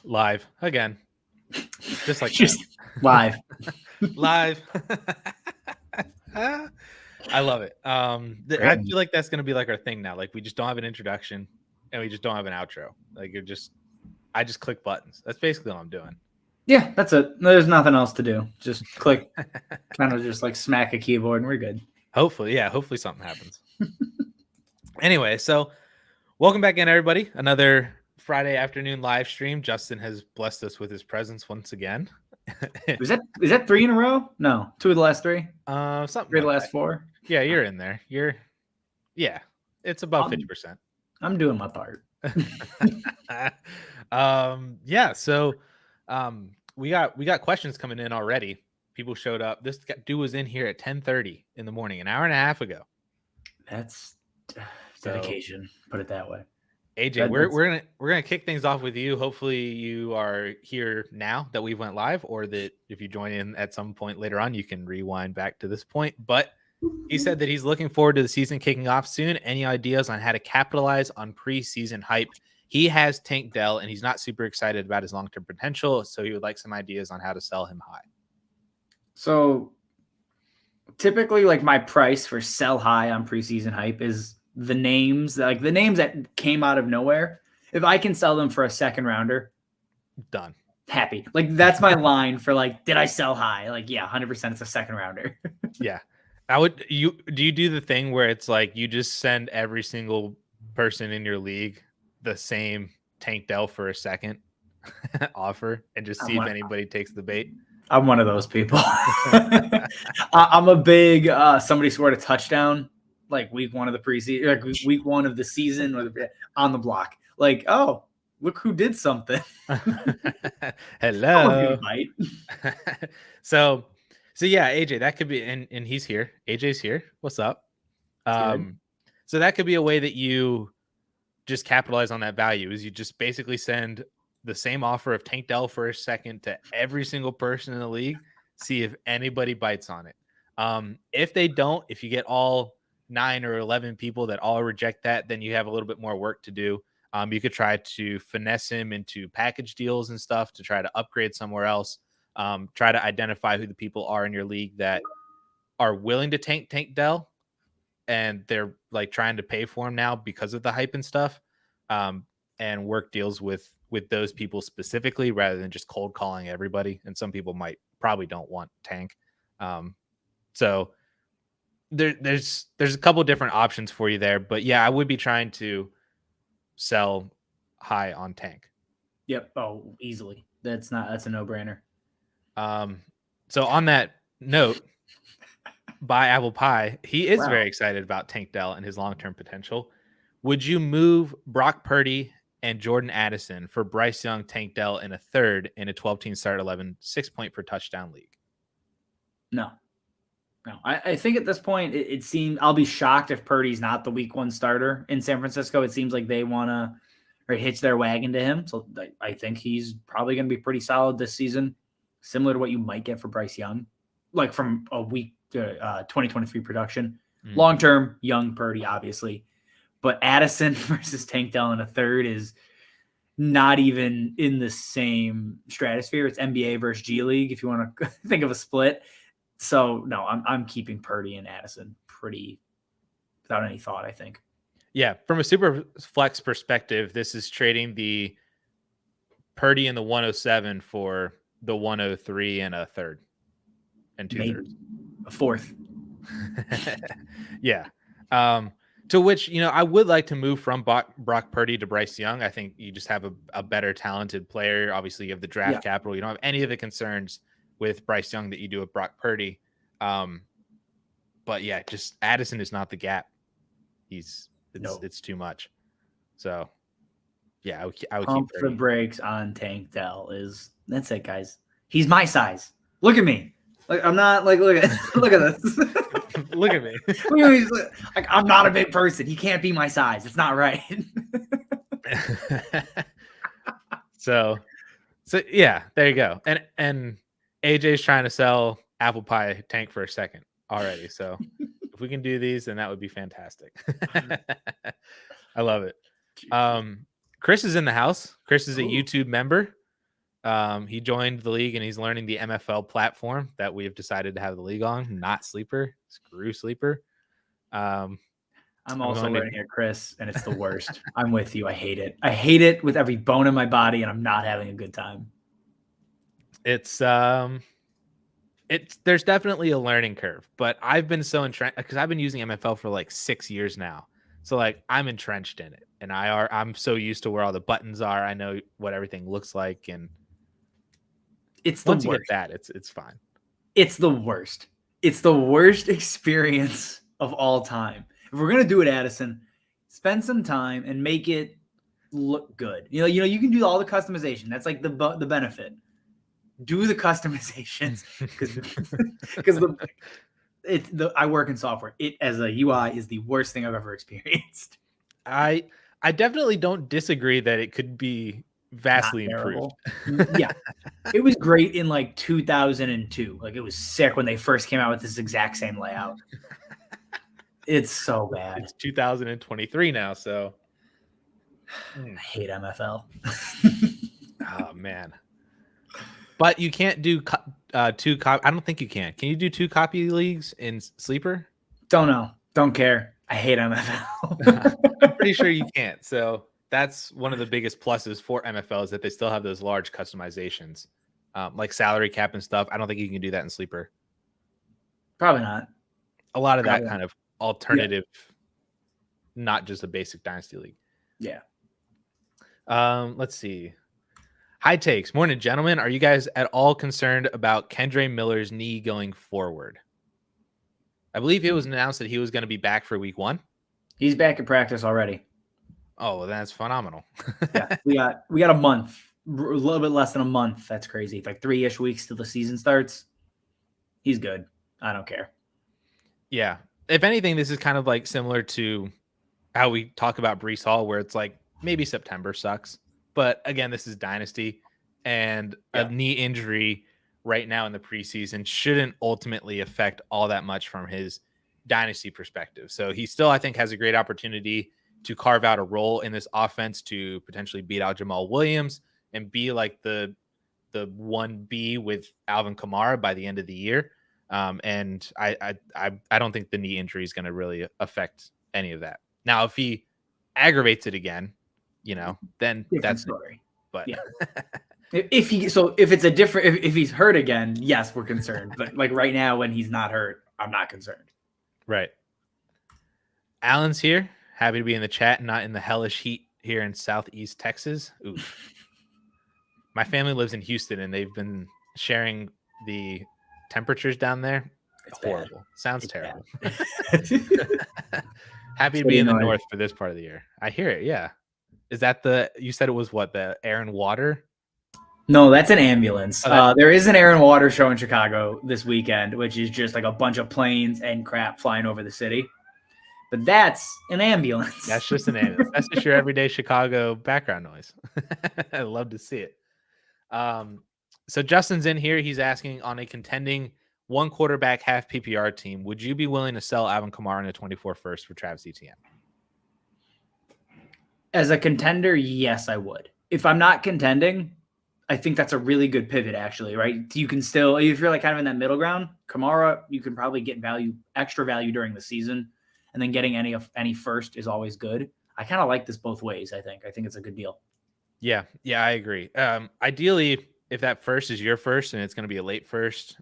Live again. Just like Just live. live. I love it. I feel like that's gonna be like our thing now. Like we just don't have an introduction and we just don't have an outro. Like I just click buttons. That's basically all I'm doing. Yeah, that's it. There's nothing else to do. Just click, kind of just like smack a keyboard and we're good. Hopefully something happens. Anyway, so welcome back in, everybody. Another Friday afternoon live stream. Justin has blessed us with his presence once again. Is that 3 in a row? No, 2 of the last 3. Something 3 of the like last that. 4. Yeah, you're in there. It's about 50%. I'm doing my part. Yeah. So, we got questions coming in already. People showed up. This dude was in here at 10:30 in the morning, an hour and a half ago. That's dedication. Put it that way. AJ, we're gonna kick things off with you. Hopefully, you are here now that we went live, or that if you join in at some point later on, you can rewind back to this point. But he said that he's looking forward to the season kicking off soon. Any ideas on how to capitalize on preseason hype? He has Tank Dell, and he's not super excited about his long-term potential, so he would like some ideas on how to sell him high. So typically, like my price for sell high on preseason hype is the names that came out of nowhere. If I can sell them for a second rounder, done. Happy. Like that's my line for like, did I sell high? Like, yeah, 100% it's a second rounder. Yeah. Do you do the thing where it's like you just send every single person in your league the same Tank Dell for a second offer and just see if anybody takes the bait? I'm one of those people. I'm a big somebody scored a touchdown like week 1 of the preseason, like week 1 of the season on the block. Like, oh, look who did something. Hello. So yeah, AJ, that could be, and he's here. AJ's here. What's up? So that could be a way that you just capitalize on that value, is you just basically send the same offer of Tank Dell for a second to every single person in the league, see if anybody bites on it. If they don't, if you get all 9 or 11 people that all reject that, then you have a little bit more work to do. You could try to finesse him into package deals and stuff to try to upgrade somewhere else. Try to identify who the people are in your league that are willing to Tank Dell, and they're like trying to pay for him now because of the hype and stuff, and work deals with those people specifically rather than just cold calling everybody. And some people probably don't want Tank. So there's a couple different options for you there, but yeah, I would be trying to sell high on Tank. Yep. Oh, easily. That's a no-brainer. So on that note, by Apple Pie, he is very excited about Tank Dell and his long-term potential. Would you move Brock Purdy and Jordan Addison for Bryce Young, Tank Dell, and a third in a 12-team start 11 6-point per touchdown league? No. I think at this point it seems, I'll be shocked if Purdy's not the week 1 starter in San Francisco. It seems like they want to, or hitch their wagon to him. So I think he's probably going to be pretty solid this season, similar to what you might get for Bryce Young, like from a week 2023 production. Long-term, young Purdy, obviously. But Addison versus Tank Dell in a third is not even in the same stratosphere. It's NBA versus G League, if you want to think of a split. So, no, I'm keeping Purdy and Addison pretty without any thought, I think. Yeah, from a super flex perspective, this is trading the Purdy and the 107 for the 103 and a third and 2/3. A fourth. Yeah. To which, I would like to move from Brock Purdy to Bryce Young. I think you just have a better talented player. Obviously, you have the draft capital. You don't have any of the concerns with Bryce Young that you do with Brock Purdy. But yeah, just Addison is not the gap. It's too much. So yeah, I would Pump keep the brakes on Tank Dell. That's it, guys. He's my size. Look at me. Like, I'm not like, look at this. Look at me. Look at me. Like, I'm not a big person. He can't be my size. It's not right. So yeah, there you go. And AJ's trying to sell Apple Pie Tank for a second already. So if we can do these, then that would be fantastic. I love it. Chris is in the house. Chris is a YouTube member. He joined the league and he's learning the MFL platform that we have decided to have the league on, not Sleeper. Screw Sleeper. I'm also learning it, Chris, and it's the worst. I'm with you. I hate it. I hate it with every bone in my body, and I'm not having a good time. It's there's definitely a learning curve, but I've been so entrenched because I've been using MFL for like 6 years now. So like I'm entrenched in it, and I'm so used to where all the buttons are. I know what everything looks like, and it's the once you worst. get that, it's fine. It's the worst. It's the worst experience of all time. If we're gonna do it, Addison, spend some time and make it look good. You know, you can do all the customization. That's like the benefit. Do the customizations because I work in software. It as a UI is the worst thing I've ever experienced. I definitely don't disagree that it could be vastly improved. Yeah. It was great in like 2002. Like it was sick when they first came out with this exact same layout. It's so bad. It's 2023 now, so I hate MFL. Oh man. But you can't do I don't think you can. Can you do 2 copy leagues in Sleeper? Don't know. Don't care. I hate MFL. I'm pretty sure you can't. So that's one of the biggest pluses for MFL is that they still have those large customizations, like salary cap and stuff. I don't think you can do that in Sleeper. Probably not. A lot of that kind of alternative, not just a basic dynasty league. Yeah. Let's see. High takes. Morning, gentlemen. Are you guys at all concerned about Kendre Miller's knee going forward? I believe it was announced that he was going to be back for week 1. He's back at practice already. Oh, well, that's phenomenal. Yeah, we got a month, a little bit less than a month. That's crazy. Like 3-ish weeks till the season starts. He's good. I don't care. Yeah. If anything, this is kind of like similar to how we talk about Breece Hall, where it's like maybe September sucks. But again, this is dynasty, and a knee injury right now in the preseason shouldn't ultimately affect all that much from his dynasty perspective. So he still, I think, has a great opportunity to carve out a role in this offense to potentially beat out Jamal Williams and be like the 1B with Alvin Kamara by the end of the year. And I don't think the knee injury is going to really affect any of that. Now, if he aggravates it again, then that's story. But if he's hurt again, yes, we're concerned. But like right now, when he's not hurt, I'm not concerned. Right. Alan's here. Happy to be in the chat, not in the hellish heat here in Southeast Texas. Ooh. My family lives in Houston, and they've been sharing the temperatures down there. It's horrible. Sounds terrible. Happy to be in the north for this part of the year. I hear it. Yeah. Is that you said it was what, the air and water? No, that's an ambulance. There is an air and water show in Chicago this weekend, which is just like a bunch of planes and crap flying over the city. But that's an ambulance. That's just an ambulance. That's just your everyday Chicago background noise. I love to see it. So Justin's in here. He's asking, on a contending 1 quarterback half PPR team, would you be willing to sell Alvin Kamara in a 24 first for Travis Etienne? As a contender, yes, I would. If I'm not contending, I think that's a really good pivot, actually, right? You can still, if you're like kind of in that middle ground, Kamara, you can probably get extra value during the season, and then getting any first is always good. I kind of like this both ways, I think. I think it's a good deal. Yeah, I agree. Ideally, if that first is your first and it's going to be a late first,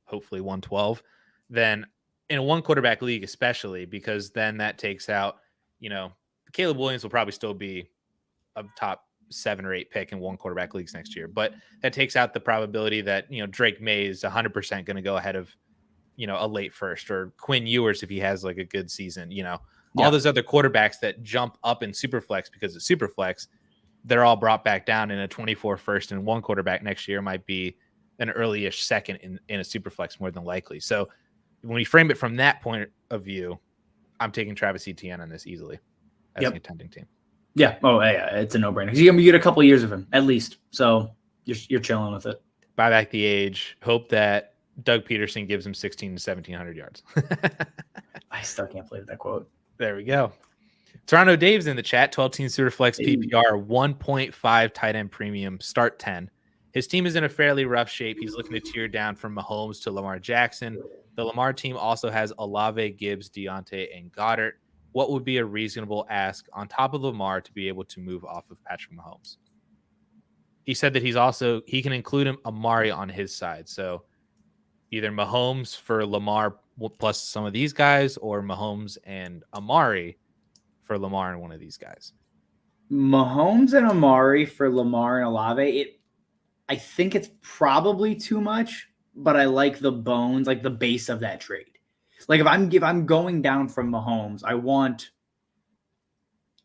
hopefully 112, then in a 1 quarterback league, especially, because then that takes out, Caleb Williams will probably still be a top 7 or 8 pick in 1 quarterback leagues next year, but that takes out the probability that, Drake May is 100% going to go ahead of, a late first, or Quinn Ewers if he has like a good season, all those other quarterbacks that jump up in Superflex because of Superflex, they're all brought back down in a 24 first, and 1 quarterback next year might be an early-ish second in a Superflex more than likely. So when you frame it from that point of view, I'm taking Travis Etienne on this easily as a contending team. Yeah. Oh, yeah. It's a no-brainer. Because you get a couple of years of him, at least. So you're chilling with it. Buy back the age. Hope that Doug Peterson gives him 1,600 to 1,700 yards. I still can't believe that quote. There we go. Toronto Dave's in the chat. 12-team Superflex PPR, 1.5 tight end premium, start 10. His team is in a fairly rough shape. He's looking to tear down from Mahomes to Lamar Jackson. The Lamar team also has Olave, Gibbs, Deontay, and Goddard. What would be a reasonable ask on top of Lamar to be able to move off of Patrick Mahomes? He said that he can include Amari on his side. So either Mahomes for Lamar plus some of these guys, or Mahomes and Amari for Lamar and one of these guys. Mahomes and Amari for Lamar and Olave. I think it's probably too much, but I like the bones, like the base of that trade. Like if I'm going down from Mahomes, I want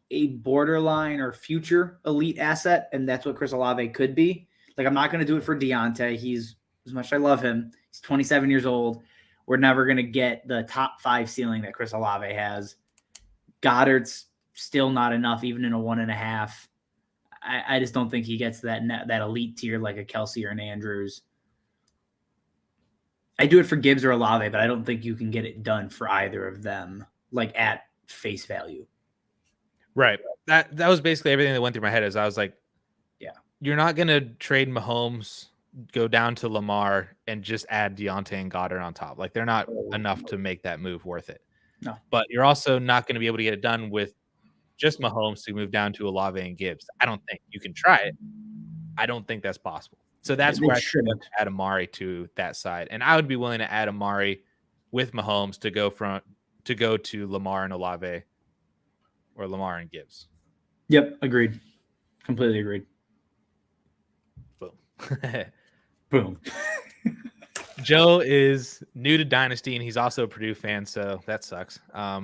a borderline or future elite asset, and that's what Chris Olave could be. Like I'm not going to do it for Deontay. He's, as much as I love him, he's 27 years old. We're never going to get the top 5 ceiling that Chris Olave has. Goddard's still not enough, even in a 1.5. I just don't think he gets that elite tier like a Kelsey or an Andrews. I do it for Gibbs or Olave, but I don't think you can get it done for either of them, like at face value. Right. That was basically everything that went through my head. As I was like, yeah, you're not going to trade Mahomes, go down to Lamar, and just add Deontay and Goddard on top. Like they're not enough to make that move worth it. No. But you're also not going to be able to get it done with just Mahomes to move down to Olave and Gibbs. I don't think you can try it. I don't think that's possible. So that's where I should add Amari to that side. And I would be willing to add Amari with Mahomes to go to Lamar and Olave, or Lamar and Gibbs. Yep, agreed. Completely agreed. Boom. Boom. Joe is new to Dynasty, and he's also a Purdue fan, so that sucks. But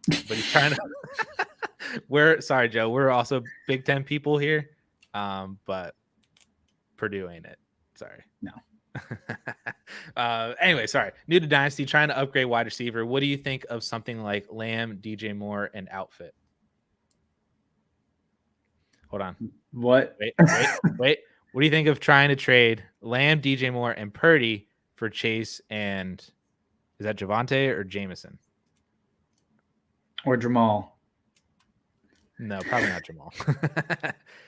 he's trying to sorry, Joe. We're also Big Ten people here, but Purdue ain't it. Sorry. No. Anyway, sorry. New to Dynasty, trying to upgrade wide receiver. What do you think of something like Lamb, DJ Moore, and Outfit? Hold on. What? Wait. What do you think of trying to trade Lamb, DJ Moore, and Purdy for Chase and is that Javonte or Jameson? Or Jamal? No, probably not Jamal.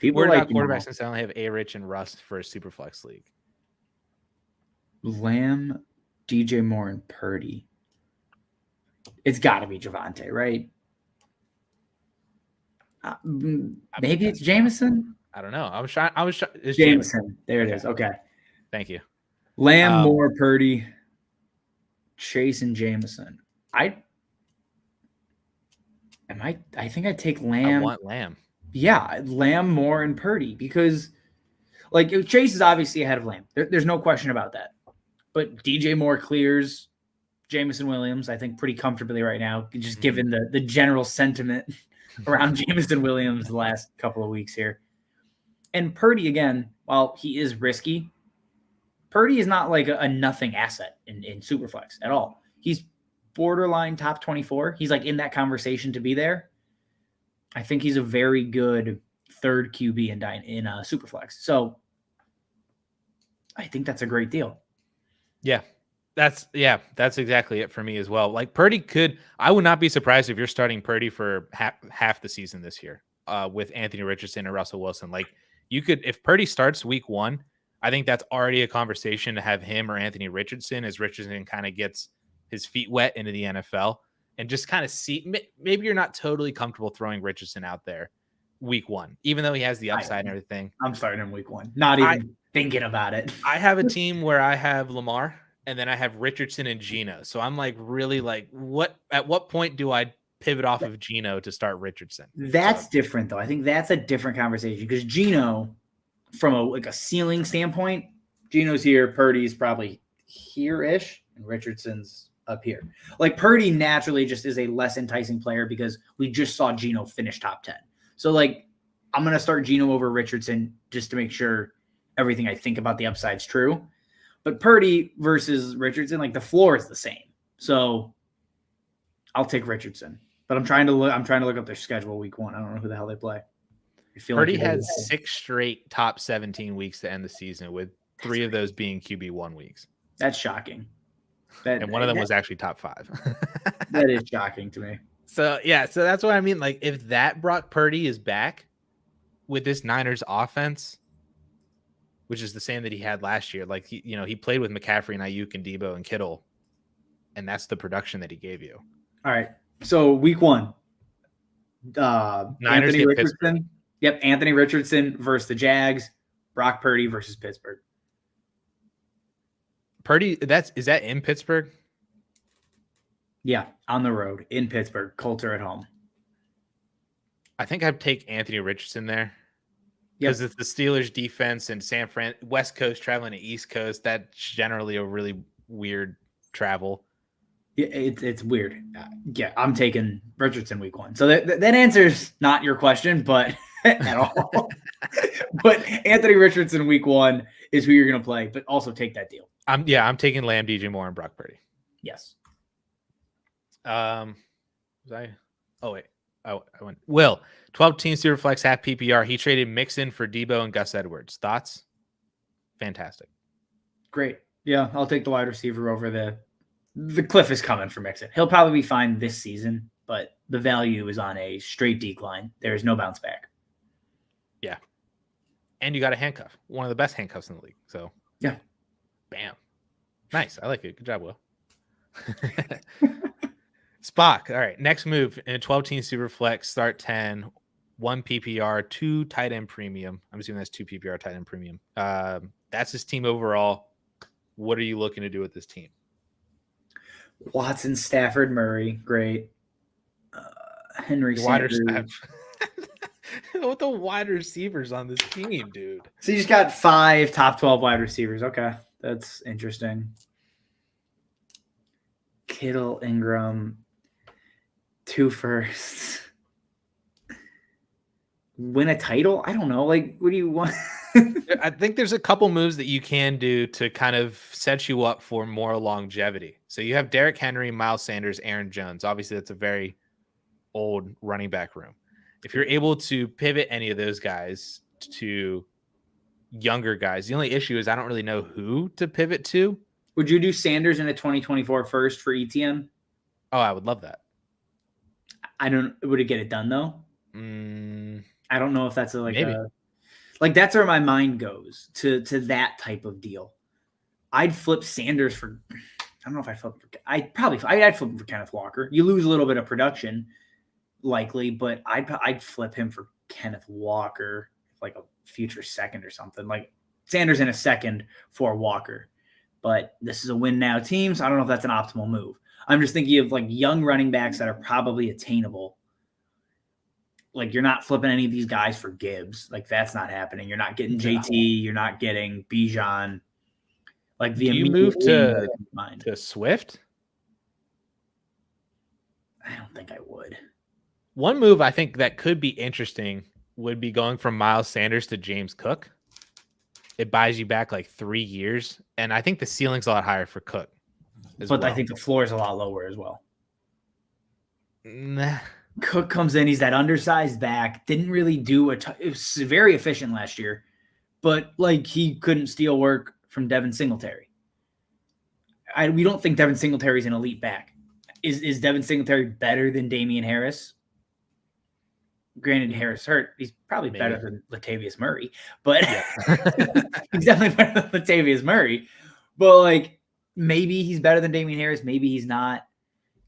People worried like about quarterbacks since I only have A-Rich and Russ for a super flex league. Lamb, DJ Moore, and Purdy. It's got to be Javonte, right? Maybe it's Jameson. I don't know. I was trying. It's Jameson. There it is. Okay. Thank you. Lamb, Moore, Purdy, Chase, and Jameson. I think I'd take Lamb. I want Lamb. Yeah, Lamb, Moore, and Purdy because, like, Chase is obviously ahead of Lamb. There's no question about that. But DJ Moore clears Jameson Williams, I think, pretty comfortably right now, just given the general sentiment around Jameson Williams the last couple of weeks here. And Purdy, again, while he is risky, Purdy is not like a nothing asset in Superflex at all. He's borderline top 24. He's like in that conversation to be there. I think he's a very good third QB in Superflex. So I think that's a great deal. Yeah. That's exactly it for me as well. Like Purdy I would not be surprised if you're starting Purdy for half the season this year with Anthony Richardson and Russell Wilson. Like you could, if Purdy starts week 1, I think that's already a conversation to have him or Anthony Richardson as Richardson kind of gets his feet wet into the NFL and just kind of see, maybe you're not totally comfortable throwing Richardson out there week 1, even though he has the upside and everything. I'm starting him week 1. Not even thinking about it. I have a team where I have Lamar and then I have Richardson and Geno. So I'm like, really like at what point do I pivot off of Geno to start Richardson? That's different though. I think that's a different conversation because Geno, from a ceiling standpoint, Geno's here, Purdy's probably here-ish, and Richardson's up here. Like Purdy naturally just is a less enticing player because we just saw Geno finish top 10. So like I'm going to start Geno over Richardson just to make sure everything I think about the upside is true. But Purdy versus Richardson, like the floor is the same. So I'll take Richardson. But I'm trying to look up their schedule week 1. I don't know who the hell they play. Purdy had 6 straight top 17 weeks to end the season, with 3 of those being QB1 weeks. That's shocking. And one of them was actually top 5. That is shocking to me. So that's what I mean. Like if that Brock Purdy is back with this Niners offense, which is the same that he had last year. Like he played with McCaffrey and Ayuk and Debo and Kittle, and that's the production that he gave you. All right. So week 1, Niners Anthony Richardson. Pittsburgh. Yep, Anthony Richardson versus the Jags. Brock Purdy versus Pittsburgh. Purdy, is that in Pittsburgh? Yeah, on the road in Pittsburgh. Colts are at home. I think I'd take Anthony Richardson there because it's the Steelers defense and West Coast traveling to East Coast. That's generally a really weird travel. Yeah, it's weird. Yeah, I'm taking Richardson week 1. So that answers not your question, but at all. But Anthony Richardson week 1 is who you're going to play, but also take that deal. I'm taking Lamb, DJ Moore, and Brock Purdy. Yes. Was I? Oh wait, I went. Will 12-team Superflex half PPR. He traded Mixon for Debo and Gus Edwards. Thoughts? Fantastic. Great. Yeah, I'll take the wide receiver over the cliff is coming for Mixon. He'll probably be fine this season, but the value is on a straight decline. There is no bounce back. Yeah. And you got a handcuff, one of the best handcuffs in the league. So yeah. Bam. Nice. I like it. Good job, Will. Spock. All right. Next move in a 12-team Superflex, start 10, 1 PPR, 2 tight end premium. I'm assuming that's 2 PPR tight end premium. That's his team overall. What are you looking to do with this team? Watson, Stafford, Murray. Great. Henry Sanders. What the wide receivers on this team, dude? So you just got 5 top 12 wide receivers. Okay. That's interesting. Kittle, Ingram, 2 firsts. Win a title? I don't know. Like, what do you want? I think there's a couple moves that you can do to kind of set you up for more longevity. So you have Derrick Henry, Miles Sanders, Aaron Jones. Obviously, that's a very old running back room. If you're able to pivot any of those guys to younger guys, the only issue is I don't really know who to pivot to. Would you do Sanders in a 2024 first for ETN? Oh, I would love that. Would it get it done though? I don't know if that's maybe. That's where my mind goes to that type of deal. I'd flip Sanders for, I don't know if I'd flip him for Kenneth Walker. You lose a little bit of production likely, but I'd flip him for Kenneth Walker, like a future second or something, like Sanders in a second for Walker. But this is a win now team, so I don't know if that's an optimal move. I'm just thinking of like young running backs that are probably attainable. Like you're not flipping any of these guys for Gibbs. Like that's not happening. You're not getting JT. You're not getting Bijan. Like do you move to Swift? I don't think I would. One move I think that could be interesting would be going from Miles Sanders to James Cook. It buys you back like 3 years, and I think the ceiling's a lot higher for Cook. But I think the floor is a lot lower as well. Nah. Cook comes in, he's that undersized back, didn't really do it was very efficient last year, but like he couldn't steal work from Devin Singletary. We don't think Devin Singletary's an elite back. Is Devin Singletary better than Damian Harris? Granted, Harris hurt. He's probably better than Latavius Murray, but he's definitely better than Latavius Murray. But like, maybe he's better than Damian Harris. Maybe he's not.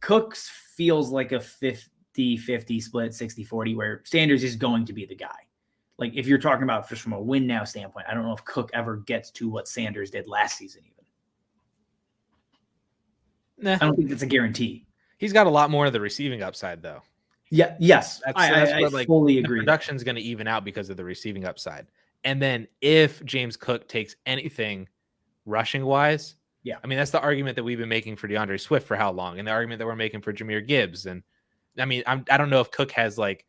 Cooks feels like a 50-50 split, 60-40, where Sanders is going to be the guy. Like, if you're talking about just from a win now standpoint, I don't know if Cook ever gets to what Sanders did last season even. Nah. I don't think that's a guarantee. He's got a lot more of the receiving upside, though. Yeah, yes. I fully agree. The production's going to even out because of the receiving upside. And then if James Cook takes anything rushing-wise, yeah. I mean, that's the argument that we've been making for DeAndre Swift for how long, and the argument that we're making for Jahmyr Gibbs. And I mean, I don't know if Cook has like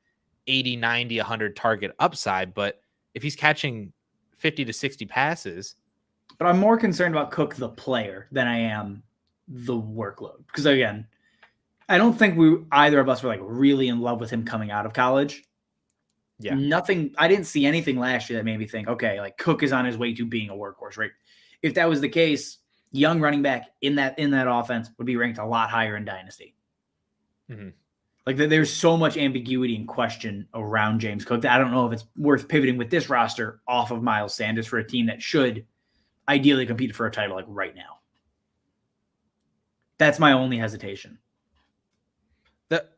80, 90, 100 target upside, but if he's catching 50 to 60 passes. But I'm more concerned about Cook, the player, than I am the workload. Because again, I don't think either of us were like really in love with him coming out of college. Yeah. I didn't see anything last year that made me think, okay, like Cook is on his way to being a workhorse, right? If that was the case, young running back in that offense would be ranked a lot higher in Dynasty. Mm-hmm. Like there's so much ambiguity and question around James Cook that I don't know if it's worth pivoting with this roster off of Miles Sanders for a team that should ideally compete for a title like right now. That's my only hesitation.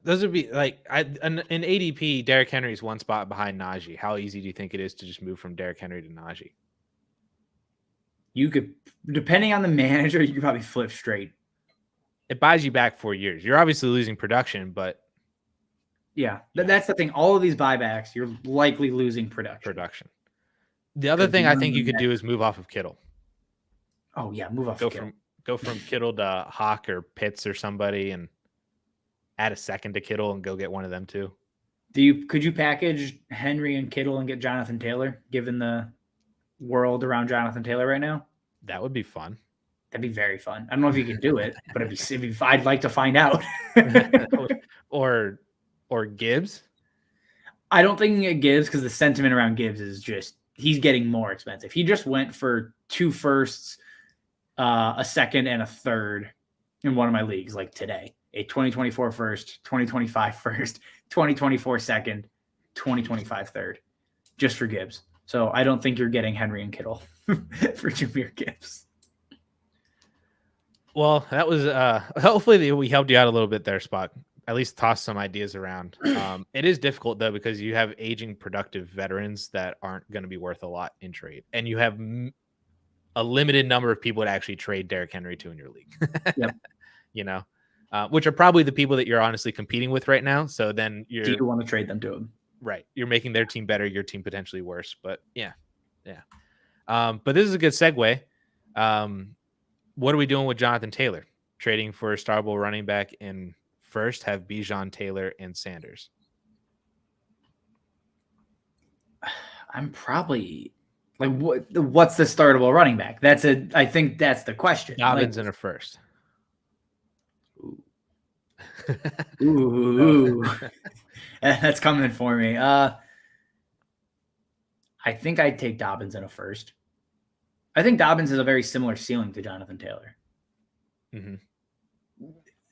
Those would be like in ADP, Derrick Henry's one spot behind Najee. How easy do you think it is to just move from Derrick Henry to Najee? You could, depending on the manager, you could probably flip straight. It buys you back 4 years. You're obviously losing production, but yeah, that's the thing. All of these buybacks, you're likely losing production. The other thing I think you could do is move off of Kittle. Oh yeah, move off. Go from Kittle to Hawk or Pitts or somebody, and add a second to Kittle and go get one of them too. Could you package Henry and Kittle and get Jonathan Taylor, given the world around Jonathan Taylor right now? That would be fun. That'd be very fun. I don't know if you can do it, but I'd like to find out. or Gibbs. I don't think you can get Gibbs because the sentiment around Gibbs is just he's getting more expensive. He just went for 2 firsts, a second, and a third in one of my leagues like today. A 2024 first, 2025 first, 2024 second, 2025 third, just for Gibbs. So I don't think you're getting Henry and Kittle for Jahmyr Gibbs. Well, that was hopefully we helped you out a little bit there, Spot. At least toss some ideas around. It is difficult though because you have aging, productive veterans that aren't going to be worth a lot in trade, and you have a limited number of people to actually trade Derrick Henry to in your league. Yep. You know, which are probably the people that you're honestly competing with right now. So then do you want to trade them to him? Right. You're making their team better, your team potentially worse. But yeah. But this is a good segue. What are we doing with Jonathan Taylor? Trading for a Star Bowl running back in first, have Bijan, Taylor, and Sanders. I'm probably like, what's the startable running back? I think that's the question. Dobbins in a first. Ooh. That's coming for me. I think I'd take Dobbins in a first. I think Dobbins has a very similar ceiling to Jonathan Taylor. Mm-hmm.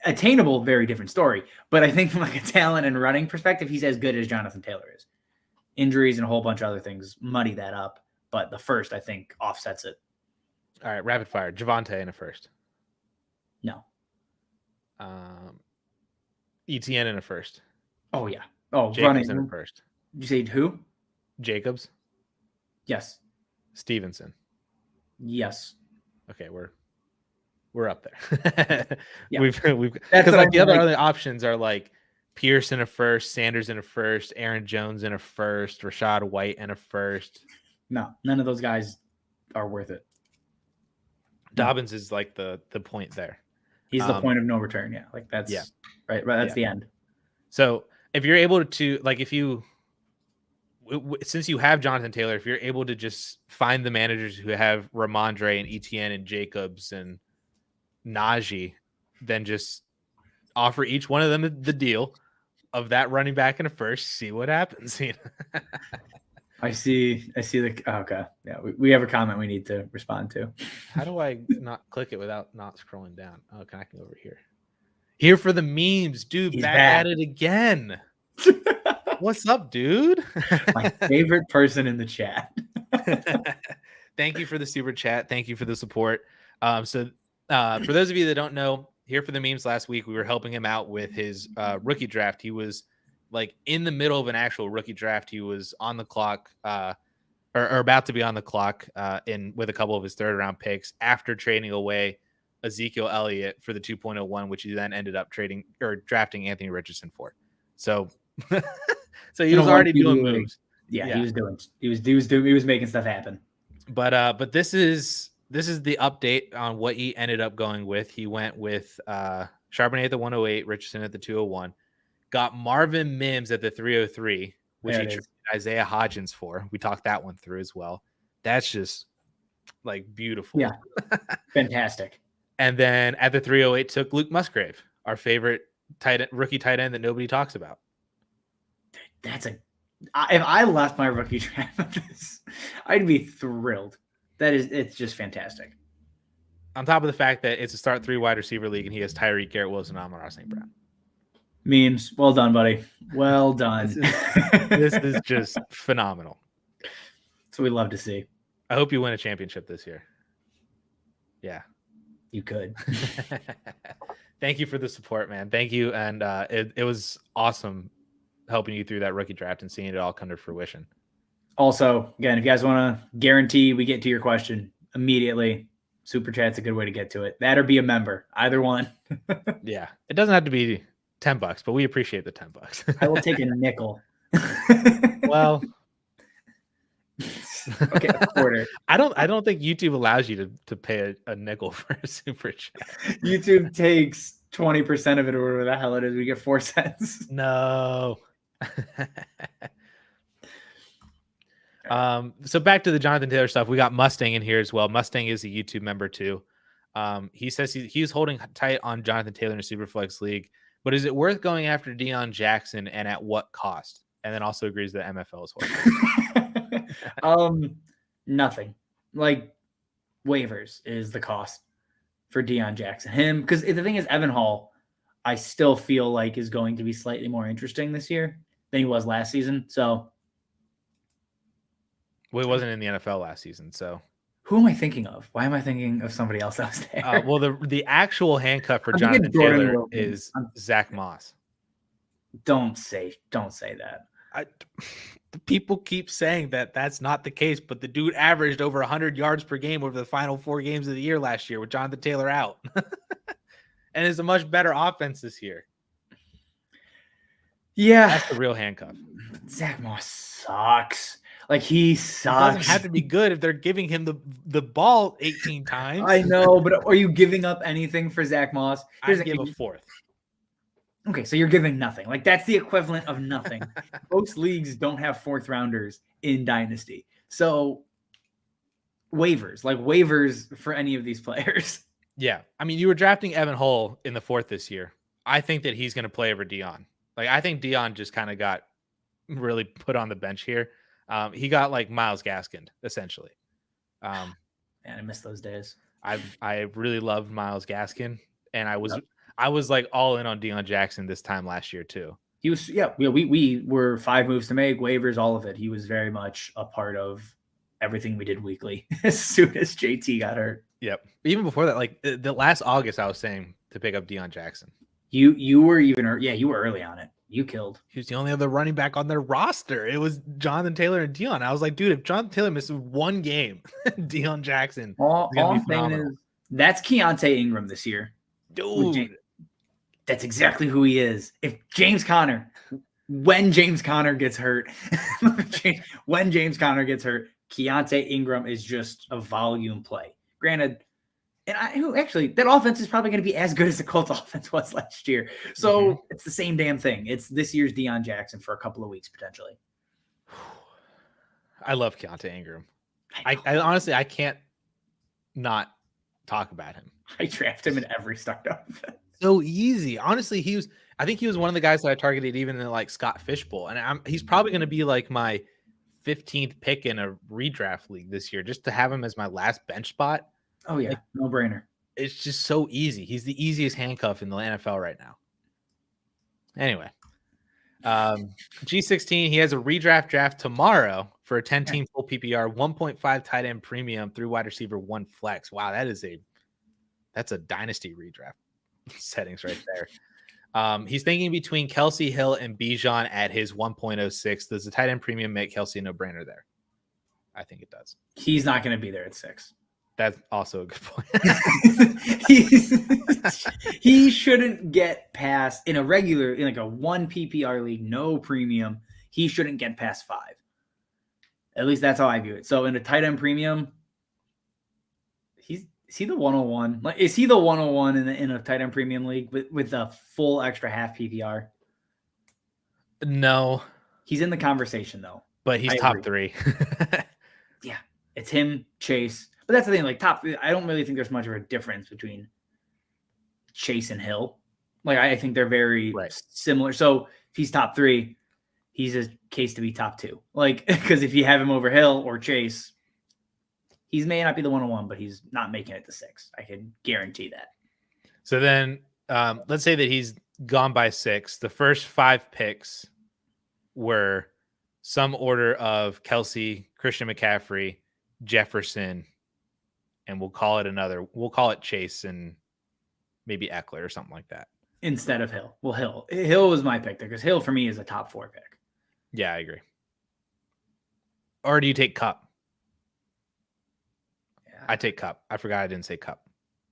Attainable, very different story. But I think from like a talent and running perspective, he's as good as Jonathan Taylor is. Injuries and a whole bunch of other things muddy that up. But the first, I think, offsets it. All right, rapid fire. Javonte in a first. No. ETN in a first. Oh, yeah. Oh, Jacobs in a first. You say who? Jacobs? Yes. Stevenson? Yes. Okay, we're up there. Yeah. We've because like the other options are like Pierce in a first, Sanders in a first, Aaron Jones in a first, Rashad White in a first. No, none of those guys are worth it. Dobbins is like the point there. He's the point of no return. Yeah, like that's right. That's the end. So if you're able to since you have Jonathan Taylor, if you're able to just find the managers who have Ramondre and ETN and Jacobs and Najee, then just offer each one of them the deal of that running back in a first, see what happens. I see okay. Yeah, we have a comment we need to respond to. How do I not click it without not scrolling down? Oh, can I go over here? Here for the memes, dude. Back at it again. What's up, dude? My favorite person in the chat. Thank you for the super chat. Thank you for the support. So for those of you that don't know, Here for the Memes last week, we were helping him out with his rookie draft. He was like in the middle of an actual rookie draft. He was on the clock or about to be on the clock with a couple of his third round picks after trading away Ezekiel Elliott for the 2.01, which he then ended up drafting Anthony Richardson for. So so he was already doing moves. Yeah, he was making stuff happen. But this is the update on what he ended up going with. He went with Charbonnet at the 108, Richardson at the 201, got Marvin Mims at the 303, which he traded Isaiah Hodgins for. We talked that one through as well. That's just like beautiful. Yeah, fantastic. And then at the 308 took Luke Musgrave, our favorite rookie tight end that nobody talks about. If I left my rookie draft with this, I'd be thrilled. It's just fantastic. On top of the fact that it's a start 3 wide receiver league and he has Tyreek, Garrett Wilson, and Amon-Ra St. Brown. Memes. Well done, buddy. Well done. This is just phenomenal. That's what we love to see. I hope you win a championship this year. Yeah. You could. Thank you for the support, man. Thank you. And it was awesome helping you through that rookie draft and seeing it all come to fruition. Also, again, if you guys want to guarantee we get to your question immediately, Super Chat's a good way to get to it. That or be a member. Either one. Yeah. It doesn't have to be $10, but we appreciate the $10. I will take a nickel. Well, okay, a quarter. I don't think YouTube allows you to pay a nickel for a super chat. YouTube takes 20% of it or whatever the hell it is. We get 4 cents. No. So back to the Jonathan Taylor stuff. We got Mustang in here as well. Mustang is a YouTube member too. He says he's holding tight on Jonathan Taylor in a Superflex league, but is it worth going after Deion Jackson and at what cost? And then also agrees that MFL is horrible. Nothing. Like waivers is the cost for Deion Jackson. Because the thing is, Evan Hall, I still feel like is going to be slightly more interesting this year than he was last season. So, well, he wasn't in the NFL last season. So, who am I thinking of? Why am I thinking of somebody else that was there? Well, the actual handcuff for Jonathan Taylor is Zach Moss. Don't say that. The people keep saying that that's not the case, but the dude averaged over 100 yards per game over the final 4 games of the year last year with Jonathan Taylor out, and is a much better offense this year. Yeah, that's the real handcuff. Zach Moss sucks. Like he sucks. It doesn't have to be good if they're giving him the ball 18 times. I know, but are you giving up anything for Zach Moss? I'd give a 4th. Okay, so you're giving nothing. Like that's the equivalent of nothing. Most leagues don't have 4th rounders in Dynasty. So waivers for any of these players. Yeah. I mean, you were drafting Evan Hull in the 4th this year. I think that he's going to play over Deion. Like, I think Deion just kind of got really put on the bench here. He got like Myles Gaskin, essentially. Man, I miss those days. I really loved Myles Gaskin, and I was like all in on Deion Jackson this time last year too. He was, we were 5 moves to make, waivers, all of it. He was very much a part of everything we did weekly as soon as JT got hurt. Yep. Even before that, like the last August, I was saying to pick up Deion Jackson. You were you were early on it. You killed. He was the only other running back on their roster. It was Jonathan Taylor and Deion. I was like, dude, if Jonathan Taylor misses 1 game, Deion Jackson. All I'm saying is that's Keontae Ingram this year. Dude. That's exactly who he is. If when James Conner gets hurt, Keontae Ingram is just a volume play. Granted, that offense is probably going to be as good as the Colts offense was last year. So It's the same damn thing. It's this year's Deion Jackson for a couple of weeks, potentially. I love Keontae Ingram. I honestly, I can't not talk about him. I draft him in every startup. So easy. Honestly, I think he was one of the guys that I targeted even in like Scott Fishbowl. And he's probably going to be like my 15th pick in a redraft league this year, just to have him as my last bench spot. Oh yeah, no brainer. It's just so easy. He's the easiest handcuff in the NFL right now. Anyway, G16, he has a redraft draft tomorrow for a 10-team full PPR, 1.5 tight end premium through wide receiver 1 flex. Wow, that's a dynasty redraft settings right there. He's thinking between Kelsey Hill and Bijan at his 1.06. Does the tight end premium make Kelsey a no-brainer there? I think it does. He's not going to be there at 6. That's also a good point. He shouldn't get past in like a 1 PPR league, no premium. He shouldn't get past 5. At least that's how I view it. So in a tight end premium, is he the 101? Like, is he the 101 in a tight end premium league with a full extra half PPR? No, he's in the conversation though. But he's top 3. Yeah, it's him, Chase. But that's the thing, like top 3, I don't really think there's much of a difference between Chase and Hill. Like I think they're very similar. So if he's top 3, he's a case to be top 2. Like because if you have him over Hill or Chase, he may not be the 101, but he's not making it to 6. I can guarantee that. So then let's say that he's gone by 6. The first 5 picks were some order of Kelsey, Christian McCaffrey, Jefferson, and we'll call it Chase and maybe Eckler or something like that. Instead of Hill. Well, Hill was my pick there because Hill for me is a top 4 pick. Yeah, I agree. Or do you take Cup? Yeah. I take Cup. I forgot I didn't say Cup.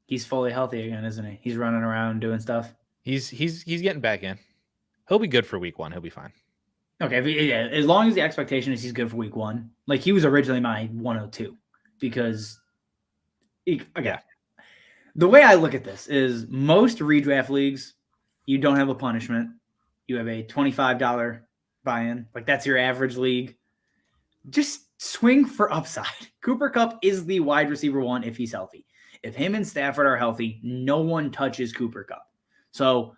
He's fully healthy again, isn't he? He's running around doing stuff. He's getting back in. He'll be good for week 1. He'll be fine. Okay, yeah, as long as the expectation is he's good for week 1. Like he was originally my 102 because the way I look at this is most redraft leagues, you don't have a punishment. You have a $25 buy-in. Like that's your average league. Just swing for upside. Cooper Kupp is the wide receiver 1 if he's healthy. If him and Stafford are healthy, no one touches Cooper Kupp. So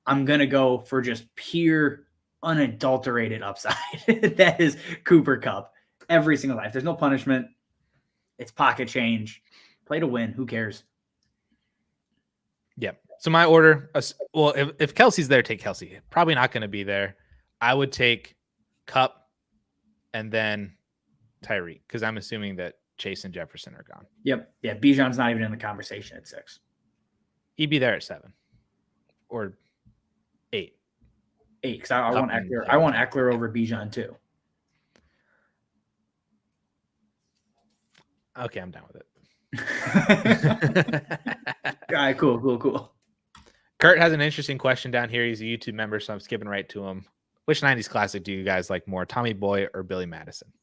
I'm going to go for just pure, unadulterated upside. That is Cooper Kupp every single time. If there's no punishment, it's pocket change. Play to win. Who cares? Yep. So my order, well, if Kelsey's there, take Kelsey. Probably not going to be there. I would take Kupp and then Tyreek because I'm assuming that Chase and Jefferson are gone. Yep. Yeah. Bijan's not even in the conversation at 6. He'd be there at 7 or 8. 8 because I want Eckler. I want Eckler over Bijan too. Okay, I'm down with it. All right, cool. Kurt has an interesting question down here. He's a YouTube member, so I'm skipping right to him. Which 90s classic do you guys like more, Tommy Boy or Billy Madison?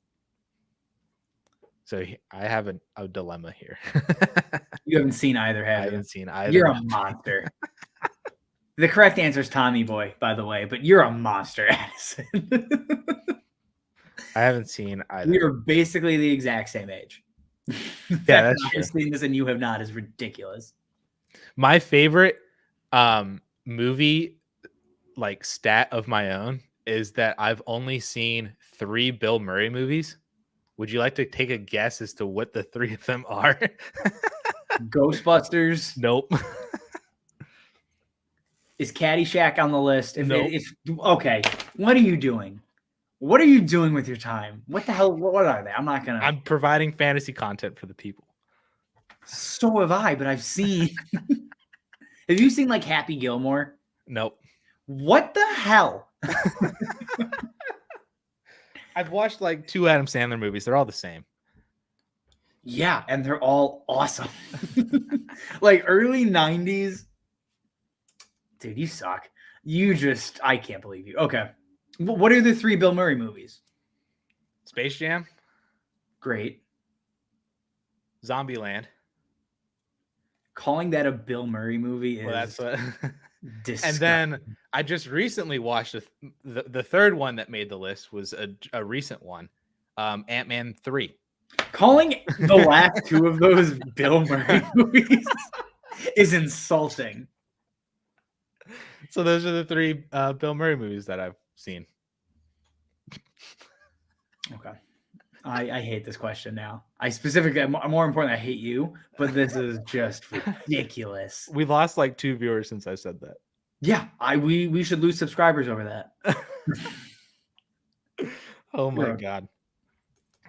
So I have a dilemma here. You haven't seen either, have you? I haven't seen either. You're a monster. The correct answer is Tommy Boy, by the way, but you're a monster, Addison. I haven't seen either. We are basically the exact same age. Yeah, that's true. I've seen this and you have not is ridiculous. My favorite movie like stat of my own is that I've only seen 3 Bill Murray movies. Would you like to take a guess as to what the 3 of them are? Ghostbusters. Nope. Is Caddyshack on the list? Nope. Okay. What are you doing? What are you doing with your time? What the hell? What are they? I'm providing fantasy content for the people. So have I, but I've seen. Have you seen like Happy Gilmore? Nope. What the hell? I've watched like 2 Adam Sandler movies. They're all the same. Yeah, and they're all awesome. Like early 90s. Dude, you suck. I can't believe you. Okay. What are the 3 Bill Murray movies? Space Jam. Great. Zombieland. Calling that a Bill Murray movie is that's what. disgusting. And then I just recently watched the third one that made the list was a recent one, Ant-Man 3. Calling the last 2 of those Bill Murray movies is insulting. So those are the 3 Bill Murray movies that I've seen. Okay. I hate this question now. I specifically, more important, I hate you, but this is just ridiculous. We lost like 2 viewers since I said that. Yeah, we should lose subscribers over that. Oh my God.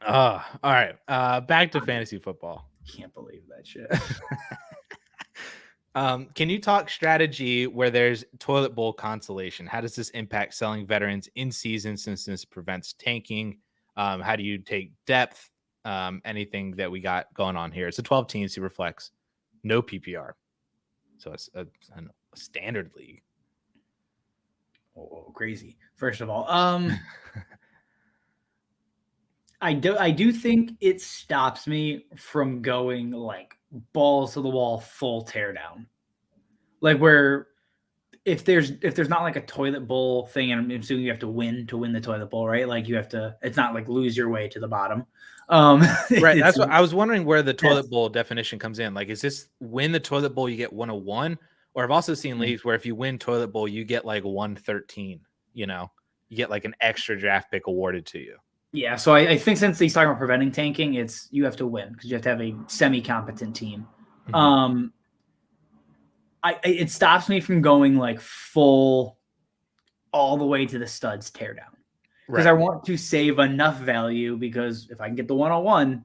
All right. Back to fantasy football. Can't believe that shit. Can you talk strategy where there's toilet bowl consolation? How does this impact selling veterans in season since this prevents tanking? How do you take depth? Anything that we got going on here? It's a 12 team super flex, no PPR. So it's a standard league. Oh, crazy. First of all, I do think it stops me from going like balls to the wall, full teardown. Like where if there's not like a toilet bowl thing, and I'm assuming you have to win the toilet bowl, right? Like you have to, it's not like lose your way to the bottom. Right. That's what I was wondering where the toilet bowl definition comes in. Like, is this win the toilet bowl, you get 101? Or I've also seen leagues where if you win toilet bowl, you get like 113, you get like an extra draft pick awarded to you. Yeah. So I think since he's talking about preventing tanking, you have to win because you have to have a semi-competent team. Mm-hmm. it stops me from going like full all the way to the studs tear down. Because I want to save enough value, because if I can get the 101,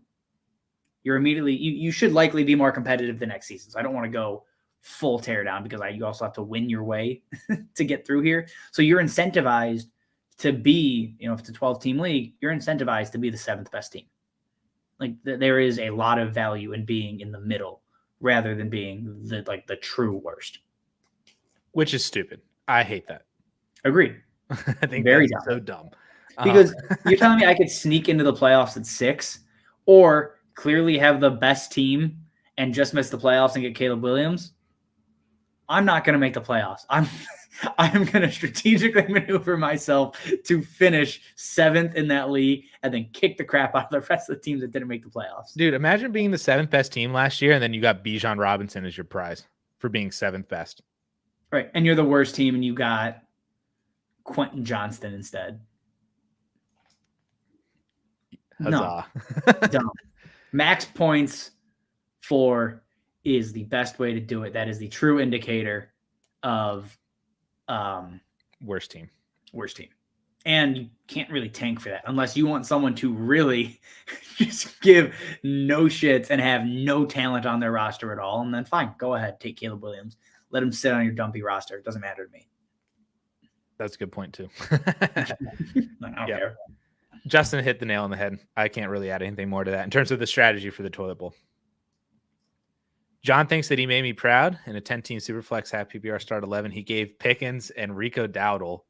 you're immediately you should likely be more competitive the next season. So I don't want to go full tear down, because you also have to win your way to get through here. So you're incentivized to be, if it's a 12-team league, you're incentivized to be the 7th best team. Like there is a lot of value in being in the middle rather than being the true worst. Which is stupid. I hate that. Agreed. I think very that's dumb. So dumb. Because you're telling me I could sneak into the playoffs at 6, or clearly have the best team and just miss the playoffs and get Caleb Williams? I'm not going to make the playoffs. I'm going to strategically maneuver myself to finish 7th in that league and then kick the crap out of the rest of the teams that didn't make the playoffs. Dude, imagine being the 7th best team last year, and then you got Bijan Robinson as your prize for being 7th best. Right, and you're the worst team, and you got Quentin Johnston instead. Huzzah. No, dumb. Max points for is the best way to do it. That is the true indicator of worst team. And you can't really tank for that unless you want someone to really just give no shits and have no talent on their roster at all. And then fine, go ahead, take Caleb Williams. Let him sit on your dumpy roster. It doesn't matter to me. That's a good point too. I don't care. Justin hit the nail on the head. I can't really add anything more to that in terms of the strategy for the toilet bowl. John thinks that he made me proud in a 10-team Superflex half PPR start 11. He gave Pickens and Rico Dowdle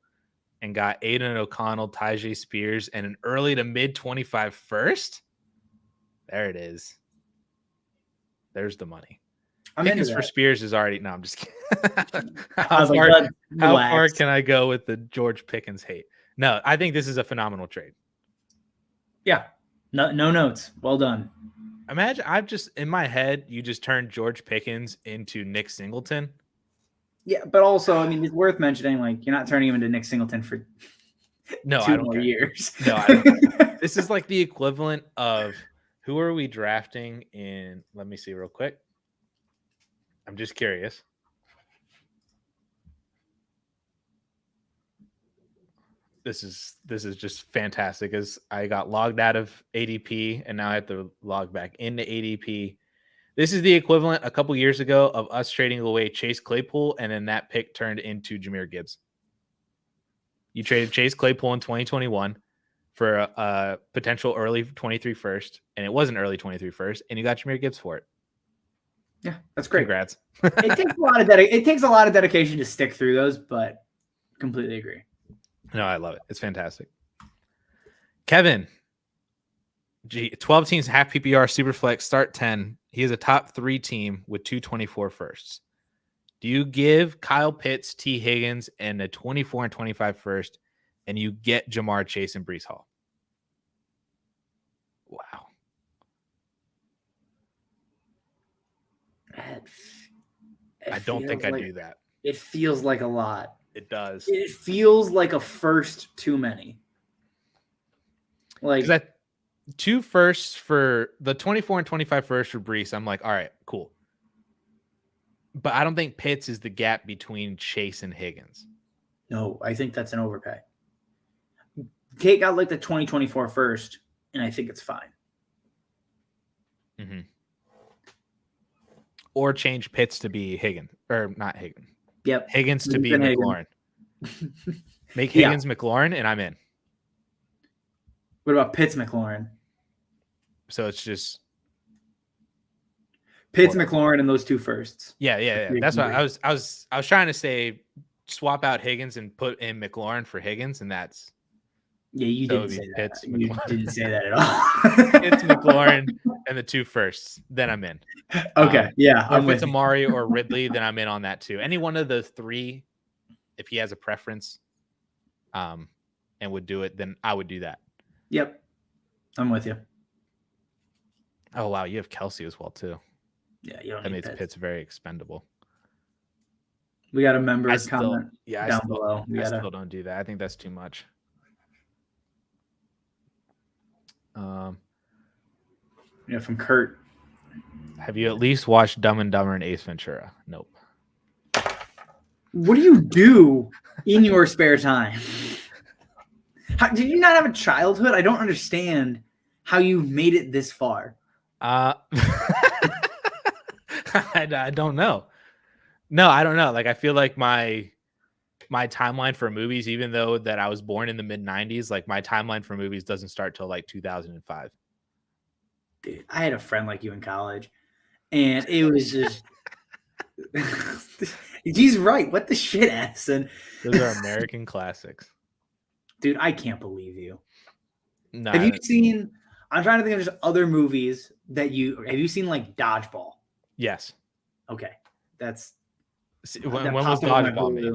and got Aiden O'Connell, Tyjae Spears, and an early to mid 25 first. There it is. There's the money. Pickens for Spears is already. No, I'm just kidding. How far can I go with the George Pickens hate? No, I think this is a phenomenal trade. Yeah. No notes. Well done. Imagine I've just in my head, you just turned George Pickens into Nick Singleton. Yeah, but also, I mean, it's worth mentioning, like, you're not turning him into Nick Singleton for 2 more years. No, I don't. This is like the equivalent of who are we drafting in? Let me see real quick. I'm just curious. This is just fantastic, as I got logged out of ADP and now I have to log back into ADP. This is the equivalent a couple years ago of us trading away Chase Claypool, and then that pick turned into Jahmyr Gibbs. You traded Chase Claypool in 2021 for a potential early 23 first, and it was an early 23 first, and you got Jahmyr Gibbs for it. Yeah, that's great. Congrats. It takes a lot of dedication to stick through those, but completely agree. No, I love it. It's fantastic. Kevin, 12 teams, half PPR, Superflex, start 10. He is a top 3 team with 224 firsts. Do you give Kyle Pitts, T. Higgins, and a 24 and 25 first, and you get Jamar Chase and Breece Hall? Wow. I don't think I'd do that. It feels like a lot. It does. It feels like a first too many. Like that 2 firsts for the 24 and 25 firsts for Breece. I'm like, all right, cool. But I don't think Pitts is the gap between Chase and Higgins. No, I think that's an overpay. Take out like the 2024 first, and I think it's fine. Mm-hmm. Or change Pitts to be Higgins, or not Higgins. Yep. Higgins to be McLaurin. Make Higgins McLaurin, and I'm in. What about Pitts McLaurin? So it's just Pitts McLaurin and those 2 firsts. Yeah. That's what I was trying to say. Swap out Higgins and put in McLaurin for Higgins, and that's you didn't say that. Pitts, you didn't say that at all. It's McLaurin and the 2 firsts. Then I'm in. Okay, yeah. If it's Amari or Ridley, then I'm in on that too. Any one of the 3, if he has a preference, and would do it, then I would do that. Yep, I'm with you. Oh wow, you have Kelsey as well too. Yeah, you don't. That makes Pitts very expendable. We got a member comment down below. I still don't do that. I think that's too much. Yeah, from Kurt. Have you at least watched Dumb and Dumber and Ace Ventura? Nope. What do you do in your spare time? Did you not have a childhood? I don't understand how you made it this far. I don't know. No, I don't know. Like, I feel like my timeline for movies, even though that I was born in the mid 90s, like my timeline for movies doesn't start till like 2005. Dude, I had a friend like you in college, and it was just. He's right. What the shit, Addison? Those are American classics. Dude, I can't believe you. No, Have you seen? I'm trying to think of just other movies that have you seen like Dodgeball? Yes. Okay, that's when was Dodgeball made?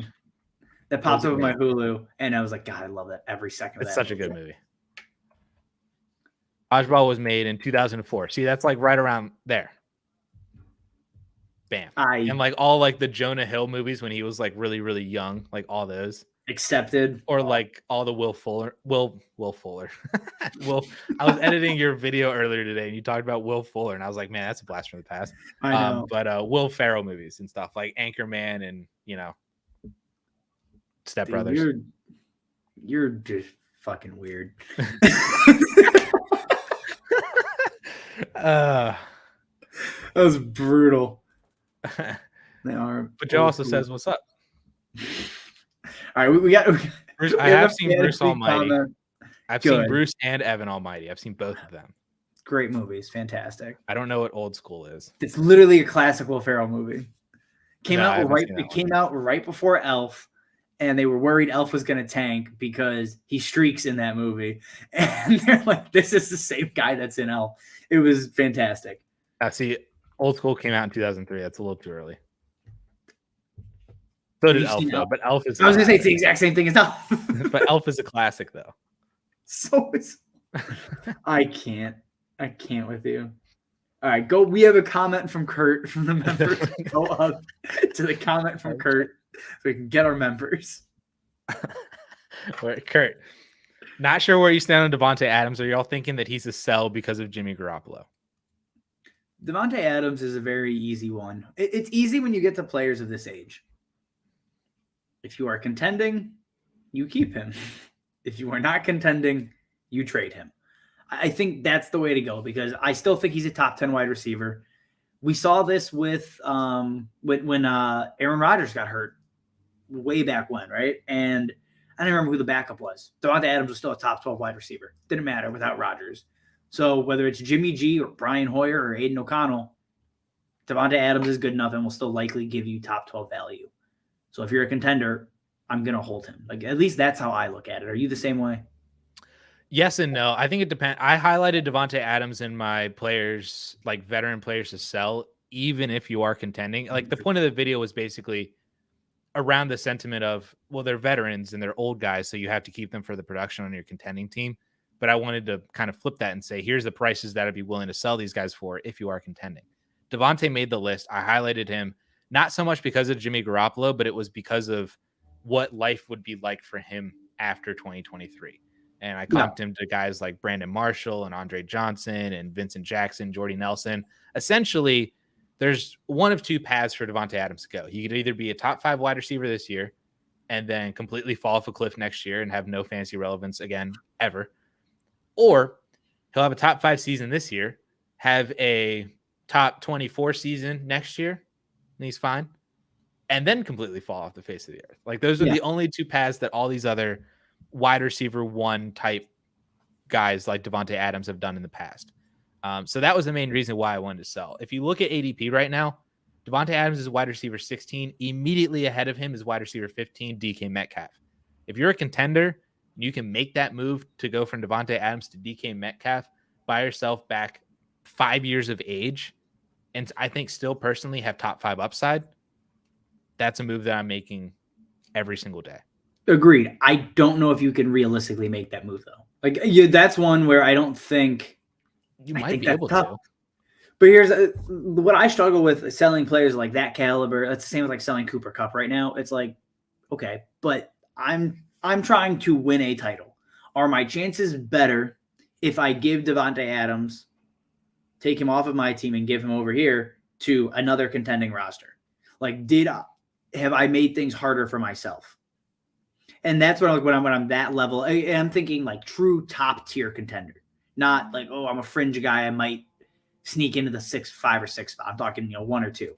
That popped up on my Hulu, and I was like, God, I love that every second of that. It's such a good movie. Dodgeball was made in 2004. See, that's like right around there. Bam. And like all like the Jonah Hill movies when he was like really, really young, like all those. Accepted. Or like all the Will Fuller. I was editing your video earlier today and you talked about Will Fuller and I was like, man, that's a blast from the past. I know. But Will Ferrell movies and stuff like Anchorman and Step Brothers. You're just fucking weird. That was brutal. But Joe also says, "What's up?" All right, we got. Bruce, I have seen Bruce Almighty. I've seen Bruce and Evan Almighty. I've seen both of them. Great movies, fantastic. I don't know what Old School is. It's literally a classic Will Ferrell movie. It came out right before Elf, and they were worried Elf was going to tank because he streaks in that movie, and they're like, "This is the same guy that's in Elf." It was fantastic. See, Old School came out in 2003. That's a little too early. So did Elf, though. But Elf is. I was going to say it's the exact same thing as Elf. But Elf is a classic, though. So it's. I can't with you. All right, go. We have a comment from Kurt from the members. Go up to the comment from Kurt so we can get our members. Kurt, not sure where you stand on Davante Adams. Are y'all thinking that he's a sell because of Jimmy Garoppolo? Davante Adams is a very easy one. It's easy when you get to players of this age. If you are contending, you keep him. If you are not contending, you trade him. I think that's the way to go because I still think he's a top 10 wide receiver. We saw this with when Aaron Rodgers got hurt way back when, right? And I don't remember who the backup was. Davante Adams was still a top 12 wide receiver. Didn't matter without Rodgers. So whether it's Jimmy G or Brian Hoyer or Aiden O'Connell, Davante Adams is good enough and will still likely give you top 12 value. So if you're a contender, I'm going to hold him. Like at least that's how I look at it. Are you the same way? Yes and no. I think it depends. I highlighted Davante Adams in my players, like veteran players to sell, even if you are contending. Like the point of the video was basically around the sentiment of, well, they're veterans and they're old guys, so you have to keep them for the production on your contending team. But I wanted to kind of flip that and say, here's the prices that I'd be willing to sell these guys for if you are contending. Davante made the list. I highlighted him, not so much because of Jimmy Garoppolo, but it was because of what life would be like for him after 2023. And I comped him to guys like Brandon Marshall and Andre Johnson and Vincent Jackson, Jordy Nelson. Essentially, there's one of two paths for Davante Adams to go. He could either be a top 5 wide receiver this year and then completely fall off a cliff next year and have no fantasy relevance again, ever. Or he'll have a top 5 season this year, have a top 24 season next year, and he's fine, and then completely fall off the face of the earth. Like those are the only two paths that all these other wide receiver 1 type guys like Davante Adams have done in the past. So that was the main reason why I wanted to sell. If you look at ADP right now, Davante Adams is wide receiver 16. Immediately ahead of him is wide receiver 15, DK Metcalf. If you're a contender, you can make that move to go from Davante Adams to DK Metcalf, buy yourself back 5 years of age, and I think still personally have top 5 upside. That's a move that I'm making every single day. Agreed. I don't know if you can realistically make that move though. Like that's one where I don't think you might be able to. But here's what I struggle with selling players like that caliber. That's the same with like selling Cooper Kupp right now. It's like, okay, but I'm trying to win a title. Are my chances better if I give Davante Adams, take him off of my team and give him over here to another contending roster? Like, have I made things harder for myself? And that's when I'm that level. I'm thinking like true top tier contender, not like, oh, I'm a fringe guy. I might sneak into the 5 or 6 spot. I'm talking, 1 or 2.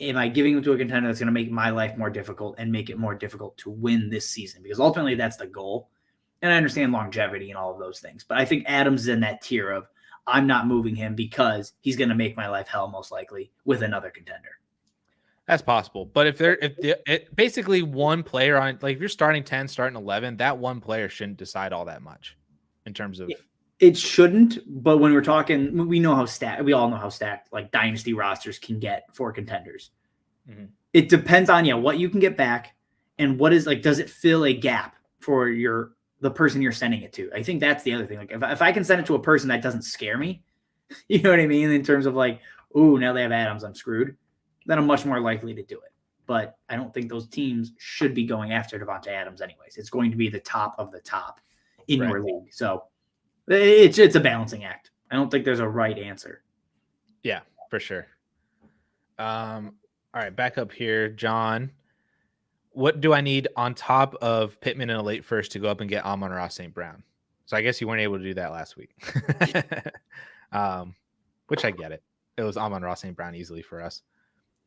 Am I giving them to a contender that's going to make my life more difficult and make it more difficult to win this season? Because ultimately that's the goal. And I understand longevity and all of those things, but I think Adams is in that tier of I'm not moving him because he's going to make my life hell most likely with another contender. That's possible. But if basically one player on, like if you're starting 10, starting 11, that one player shouldn't decide all that much in terms of. It shouldn't, but when we're talking, we all know how stacked like dynasty rosters can get for contenders. Mm-hmm. It depends on what you can get back and what is like, does it fill a gap for the person you're sending it to? I think that's the other thing. Like if I can send it to a person that doesn't scare me, you know what I mean? In terms of like, ooh, now they have Adams, I'm screwed. Then I'm much more likely to do it. But I don't think those teams should be going after Devontae Adams anyways. It's going to be the top of the top in your league. So it's a balancing act. I don't think there's a right answer. Yeah, for sure. All right, back up here, John. What do I need on top of Pittman in a late first to go up and get Amon-Ra St. Brown? So I guess you weren't able to do that last week, which I get it. It was Amon-Ra St. Brown easily for us.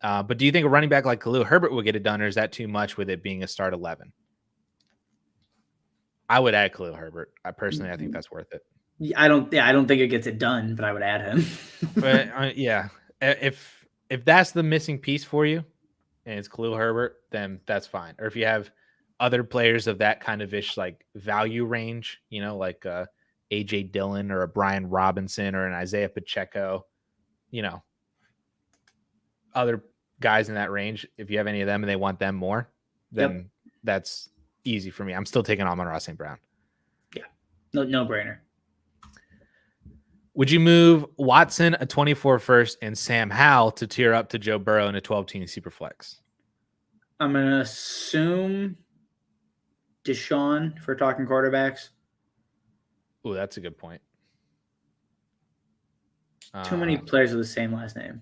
But do you think a running back like Khalil Herbert will get it done, or is that too much with it being a start 11? I would add Khalil Herbert. I think that's worth it. I don't think it gets it done, but I would add him. But yeah, if that's the missing piece for you, and it's Khalil Herbert, then that's fine. Or if you have other players of that kind of ish like value range, like AJ Dillon or a Brian Robinson or an Isaiah Pacheco, other guys in that range, if you have any of them and they want them more, then that's easy for me. I'm still taking Amon-Ra St. Brown. Yeah. No brainer. Would you move Watson, a 24 first, and Sam Howell to tier up to Joe Burrow in a 12-team super flex? I'm going to assume Deshaun for talking quarterbacks. Oh, that's a good point. Too many players with the same last name.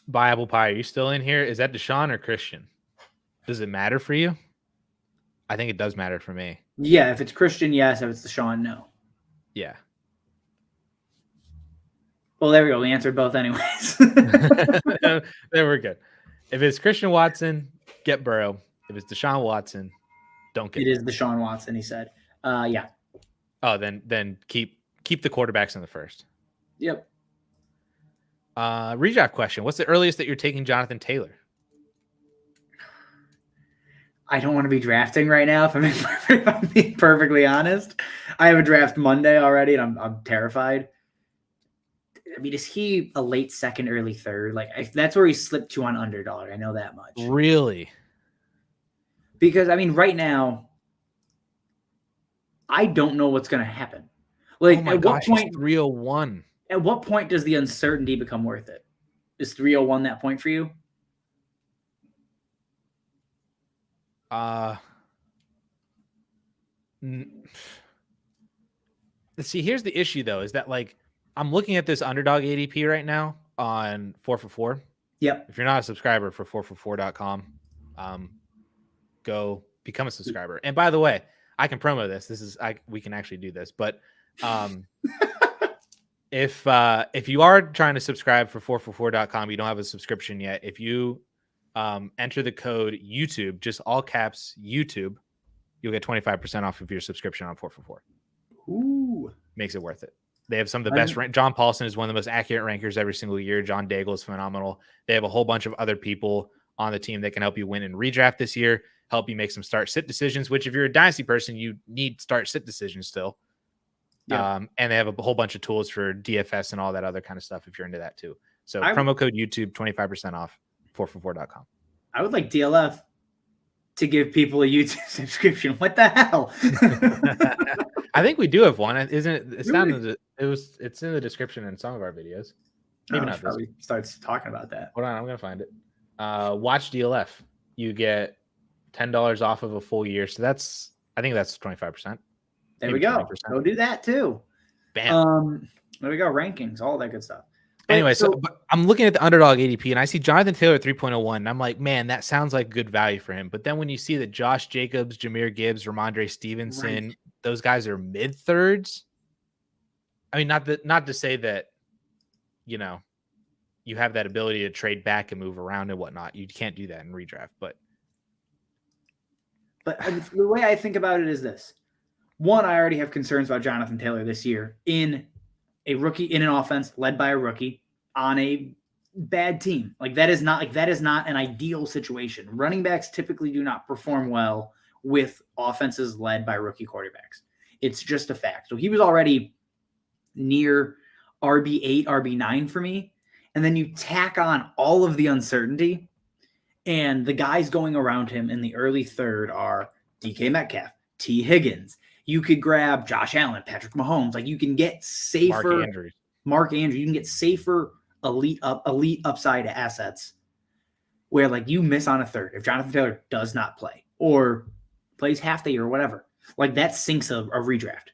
Buy Apple Pie, are you still in here? Is that Deshaun or Christian? Does it matter for you? I think it does matter for me. Yeah, if it's Christian, yes. If it's Deshaun, no. Yeah. Well, there we go. We answered both anyways. There we're good. If it's Christian Watson, get Burrow. If it's Deshaun Watson, don't get It is Deshaun Watson, he said. Yeah. Oh, then keep the quarterbacks in the first. Yep. Redraft question. What's the earliest that you're taking Jonathan Taylor? I don't want to be drafting right now, if I'm being perfectly honest. I have a draft Monday already, and I'm terrified. I mean, is he a late second, early third? Like, that's where he slipped to on Underdog. I know that much. Really? Because, I mean, right now, I don't know what's going to happen. Like, at what point? 301. At what point does the uncertainty become worth it? Is 301 that point for you? See, here's the issue though, is that like I'm looking at this Underdog ADP right now on 4for4. Yep. If you're not a subscriber for 4for4.com, go become a subscriber. And by the way, I can promo this. We can actually do this, but if you are trying to subscribe for 4for4.com, you don't have a subscription yet. If you enter the code YouTube, just all caps YouTube, you'll get 25% off of your subscription on 4for4. Ooh, makes it worth it. They have some of the best. John Paulson is one of the most accurate rankers every single year. John Daigle is phenomenal. They have a whole bunch of other people on the team that can help you win in redraft this year, help you make some start-sit decisions, which if you're a dynasty person, you need start-sit decisions still. Yeah. And they have a whole bunch of tools for DFS and all that other kind of stuff if you're into that too. So promo code YouTube, 25% off, 4for4.com. I would like DLF to give people a YouTube subscription. What the hell? I think we do have one, isn't it? It's down in it's in the description in some of our videos. Maybe not. Probably starts talking about that. Hold on, I'm gonna find it. Watch DLF. You get $10 off of a full year. So I think that's 25%. There we go. 20%. Go do that too. Bam. There we go. Rankings, all that good stuff. Anyway, so I'm looking at the underdog ADP and I see Jonathan Taylor 3.01. And I'm like, man, that sounds like good value for him. But then when you see that Josh Jacobs, Jahmyr Gibbs, Ramondre Stevenson, those guys are mid thirds. I mean, not to say that, you know, you have that ability to trade back and move around and whatnot. You can't do that in redraft. But the way I think about it is this. One, I already have concerns about Jonathan Taylor this year in an offense led by a rookie on a bad team. Like that is not an ideal situation. Running backs typically do not perform well with offenses led by rookie quarterbacks. It's just a fact. So he was already near RB8, RB9 for me. And then you tack on all of the uncertainty, and the guys going around him in the early third are DK Metcalf, T. Higgins. You could grab Josh Allen, Patrick Mahomes. Like you can get safer Mark Andrews. You can get safer elite upside assets where like you miss on a third if Jonathan Taylor does not play or plays half the year or whatever. Like that sinks a redraft.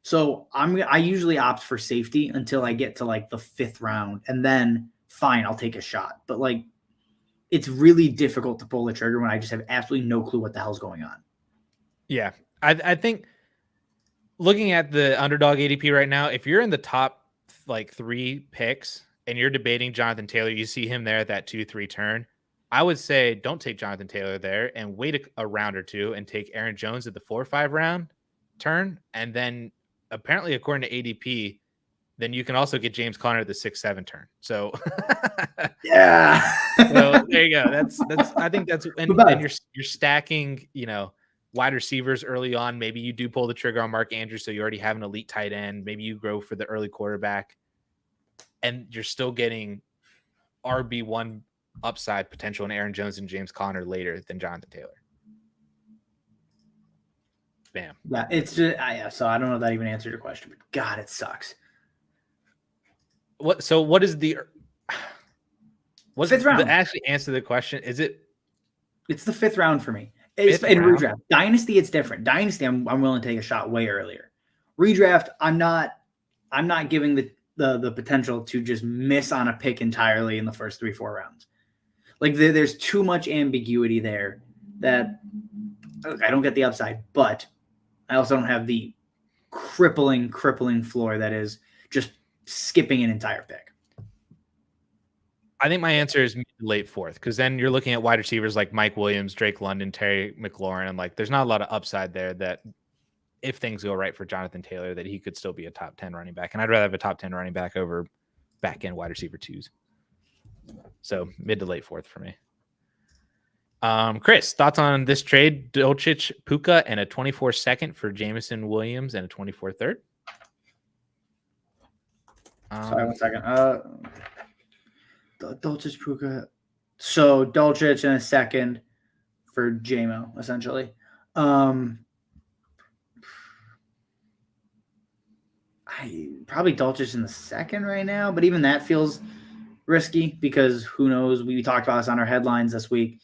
So I usually opt for safety until I get to like the 5th round, and then fine, I'll take a shot. But like it's really difficult to pull the trigger when I just have absolutely no clue what the hell's going on. Yeah, I think looking at the underdog ADP right now, if you're in the top like 3 picks and you're debating Jonathan Taylor, you see him there at that 2-3 turn. I would say don't take Jonathan Taylor there and wait a round or two and take Aaron Jones at the 4 or 5 round turn. And then apparently, according to ADP, then you can also get James Conner at the 6-7 turn. So yeah. So there you go. That's I think that's and you're stacking, you know, wide receivers early on. Maybe you do pull the trigger on Mark Andrews, so you already have an elite tight end. Maybe you grow for the early quarterback, and you're still getting RB1 upside potential in Aaron Jones and James Conner later than Jonathan Taylor. Bam. Yeah, it's just so I don't know if that even answered your question, but God, it sucks. What is the 5th round? Actually answer the question. Is it? It's the 5th round for me. It's in redraft. Dynasty, it's different. Dynasty, I'm willing to take a shot way earlier. Redraft, I'm not giving the potential to just miss on a pick entirely in the first 3-4 rounds. Like there's too much ambiguity there that I don't get the upside, but I also don't have the crippling floor that is just skipping an entire pick. I think my answer is late 4th, because then you're looking at wide receivers like Mike Williams, Drake London, Terry McLaurin, and like there's not a lot of upside there that if things go right for Jonathan Taylor, that he could still be a top 10 running back. And I'd rather have a top 10 running back over back end wide receiver 2s. So mid to late 4th for me. Chris, thoughts on this trade? Dulcich, Puka, and a 24-2 for Jameson Williams and a 24-3. Sorry, 1 second. Dulcich, Puka. So Dulcich and a 2nd for JMO, essentially. Probably Dulcich in the 2nd right now, but even that feels risky because who knows? We talked about this on our headlines this week.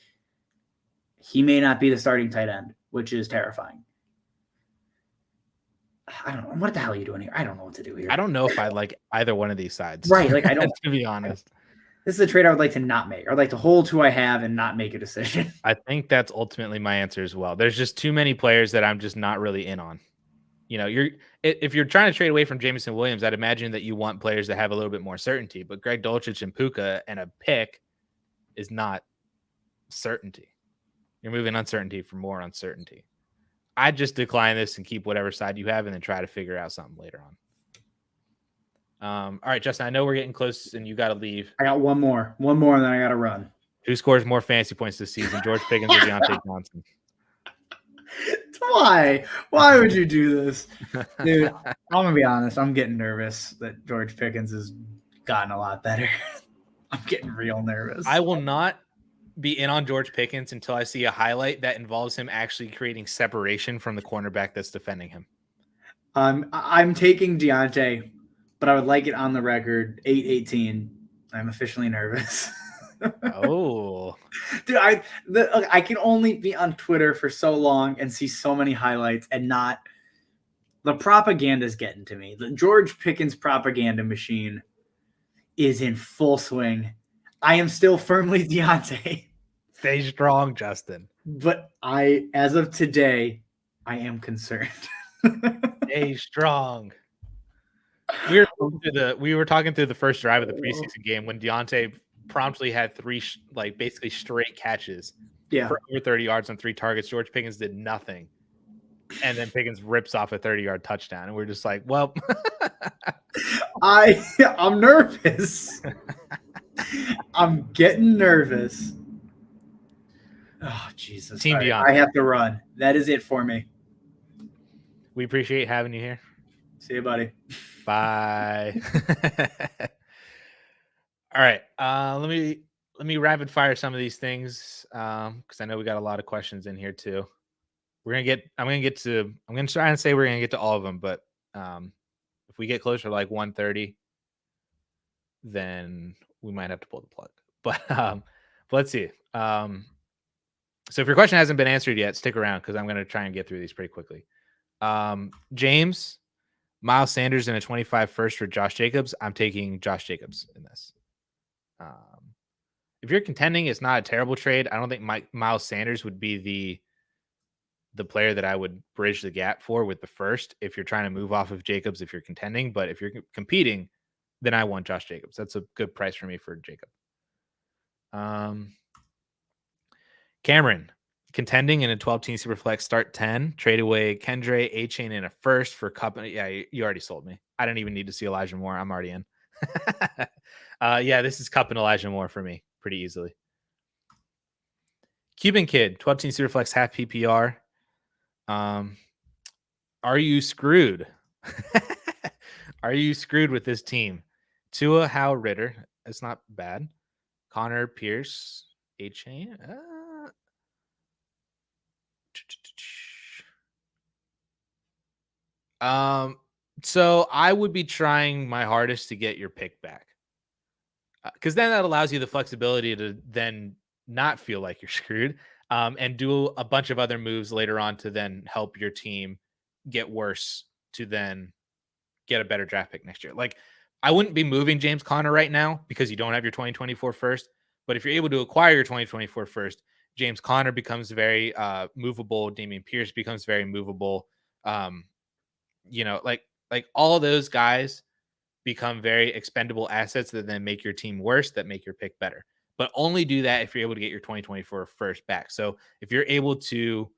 He may not be the starting tight end, which is terrifying. I don't know. What the hell are you doing here? I don't know what to do here. I don't know if I like either one of these sides. Right. Like I don't to be honest. This is a trade I would like to not make. I'd like to hold who I have and not make a decision. I think that's ultimately my answer as well. There's just too many players that I'm just not really in on. You know, if you're trying to trade away from Jameson Williams, I'd imagine that you want players that have a little bit more certainty. But Greg Dulcich and Puka and a pick is not certainty. You're moving uncertainty for more uncertainty. I'd just decline this and keep whatever side you have and then try to figure out something later on. All right, Justin, I know we're getting close and you got to leave. I got one more, and then I got to run. Who scores more fantasy points this season, George Pickens or Deontay Johnson? Why? Why would you do this? Dude, I'm going to be honest. I'm getting nervous that George Pickens has gotten a lot better. I'm getting real nervous. I will not be in on George Pickens until I see a highlight that involves him actually creating separation from the cornerback that's defending him. I'm taking Deontay, but I would like it on the record. 8-18. I'm officially nervous. Oh, dude, I can only be on Twitter for so long and see so many highlights and not the propaganda is getting to me. The George Pickens propaganda machine is in full swing. I am still firmly Deontay. Stay strong, Justin. But as of today, I am concerned. Stay strong. We were talking through the first drive of the preseason game when Deontay promptly had three basically straight catches for over 30 yards on 3 targets. George Pickens did nothing. And then Pickens rips off a 30-yard touchdown. And we're just like, well, I'm nervous. I'm getting nervous. Oh, Jesus. Team Right. Deontay. I have to run. That is it for me. We appreciate having you here. See you, buddy. Bye. All right. Let me rapid fire some of these things because I know we got a lot of questions in here too. I'm gonna try and say we're gonna get to all of them, but if we get closer to like 1:30, then we might have to pull the plug. But let's see. So if your question hasn't been answered yet, stick around because I'm gonna try and get through these pretty quickly. James, Miles Sanders in a 25 first for Josh Jacobs. I'm taking Josh Jacobs in this. If you're contending, it's not a terrible trade. I don't think Miles Sanders would be the player that I would bridge the gap for with the first if you're trying to move off of Jacobs if you're contending. But if you're competing, then I want Josh Jacobs. That's a good price for me for Jacob. Cameron, contending in a 12-team Superflex, start 10, trade away Kendre, A-Chain, and a first for Cup. Yeah, you already sold me. I don't even need to see Elijah Moore. I'm already in. Yeah, this is Cup and Elijah Moore for me pretty easily. Cuban Kid, 12-team Superflex, half PPR. Are you screwed? Are you screwed with this team? Tua, Howe, Ritter. It's not bad. Connor, Pierce, A-Chain. So I would be trying my hardest to get your pick back. Because then that allows you the flexibility to then not feel like you're screwed and do a bunch of other moves later on to then help your team get worse to then get a better draft pick next year. Like, I wouldn't be moving James Conner right now because you don't have your 2024 first. But if you're able to acquire your 2024 first, James Conner becomes very movable. Dameon Pierce becomes very movable. Like all those guys become very expendable assets that then make your team worse, that make your pick better. But only do that if you're able to get your 2024 first back. So if you're able to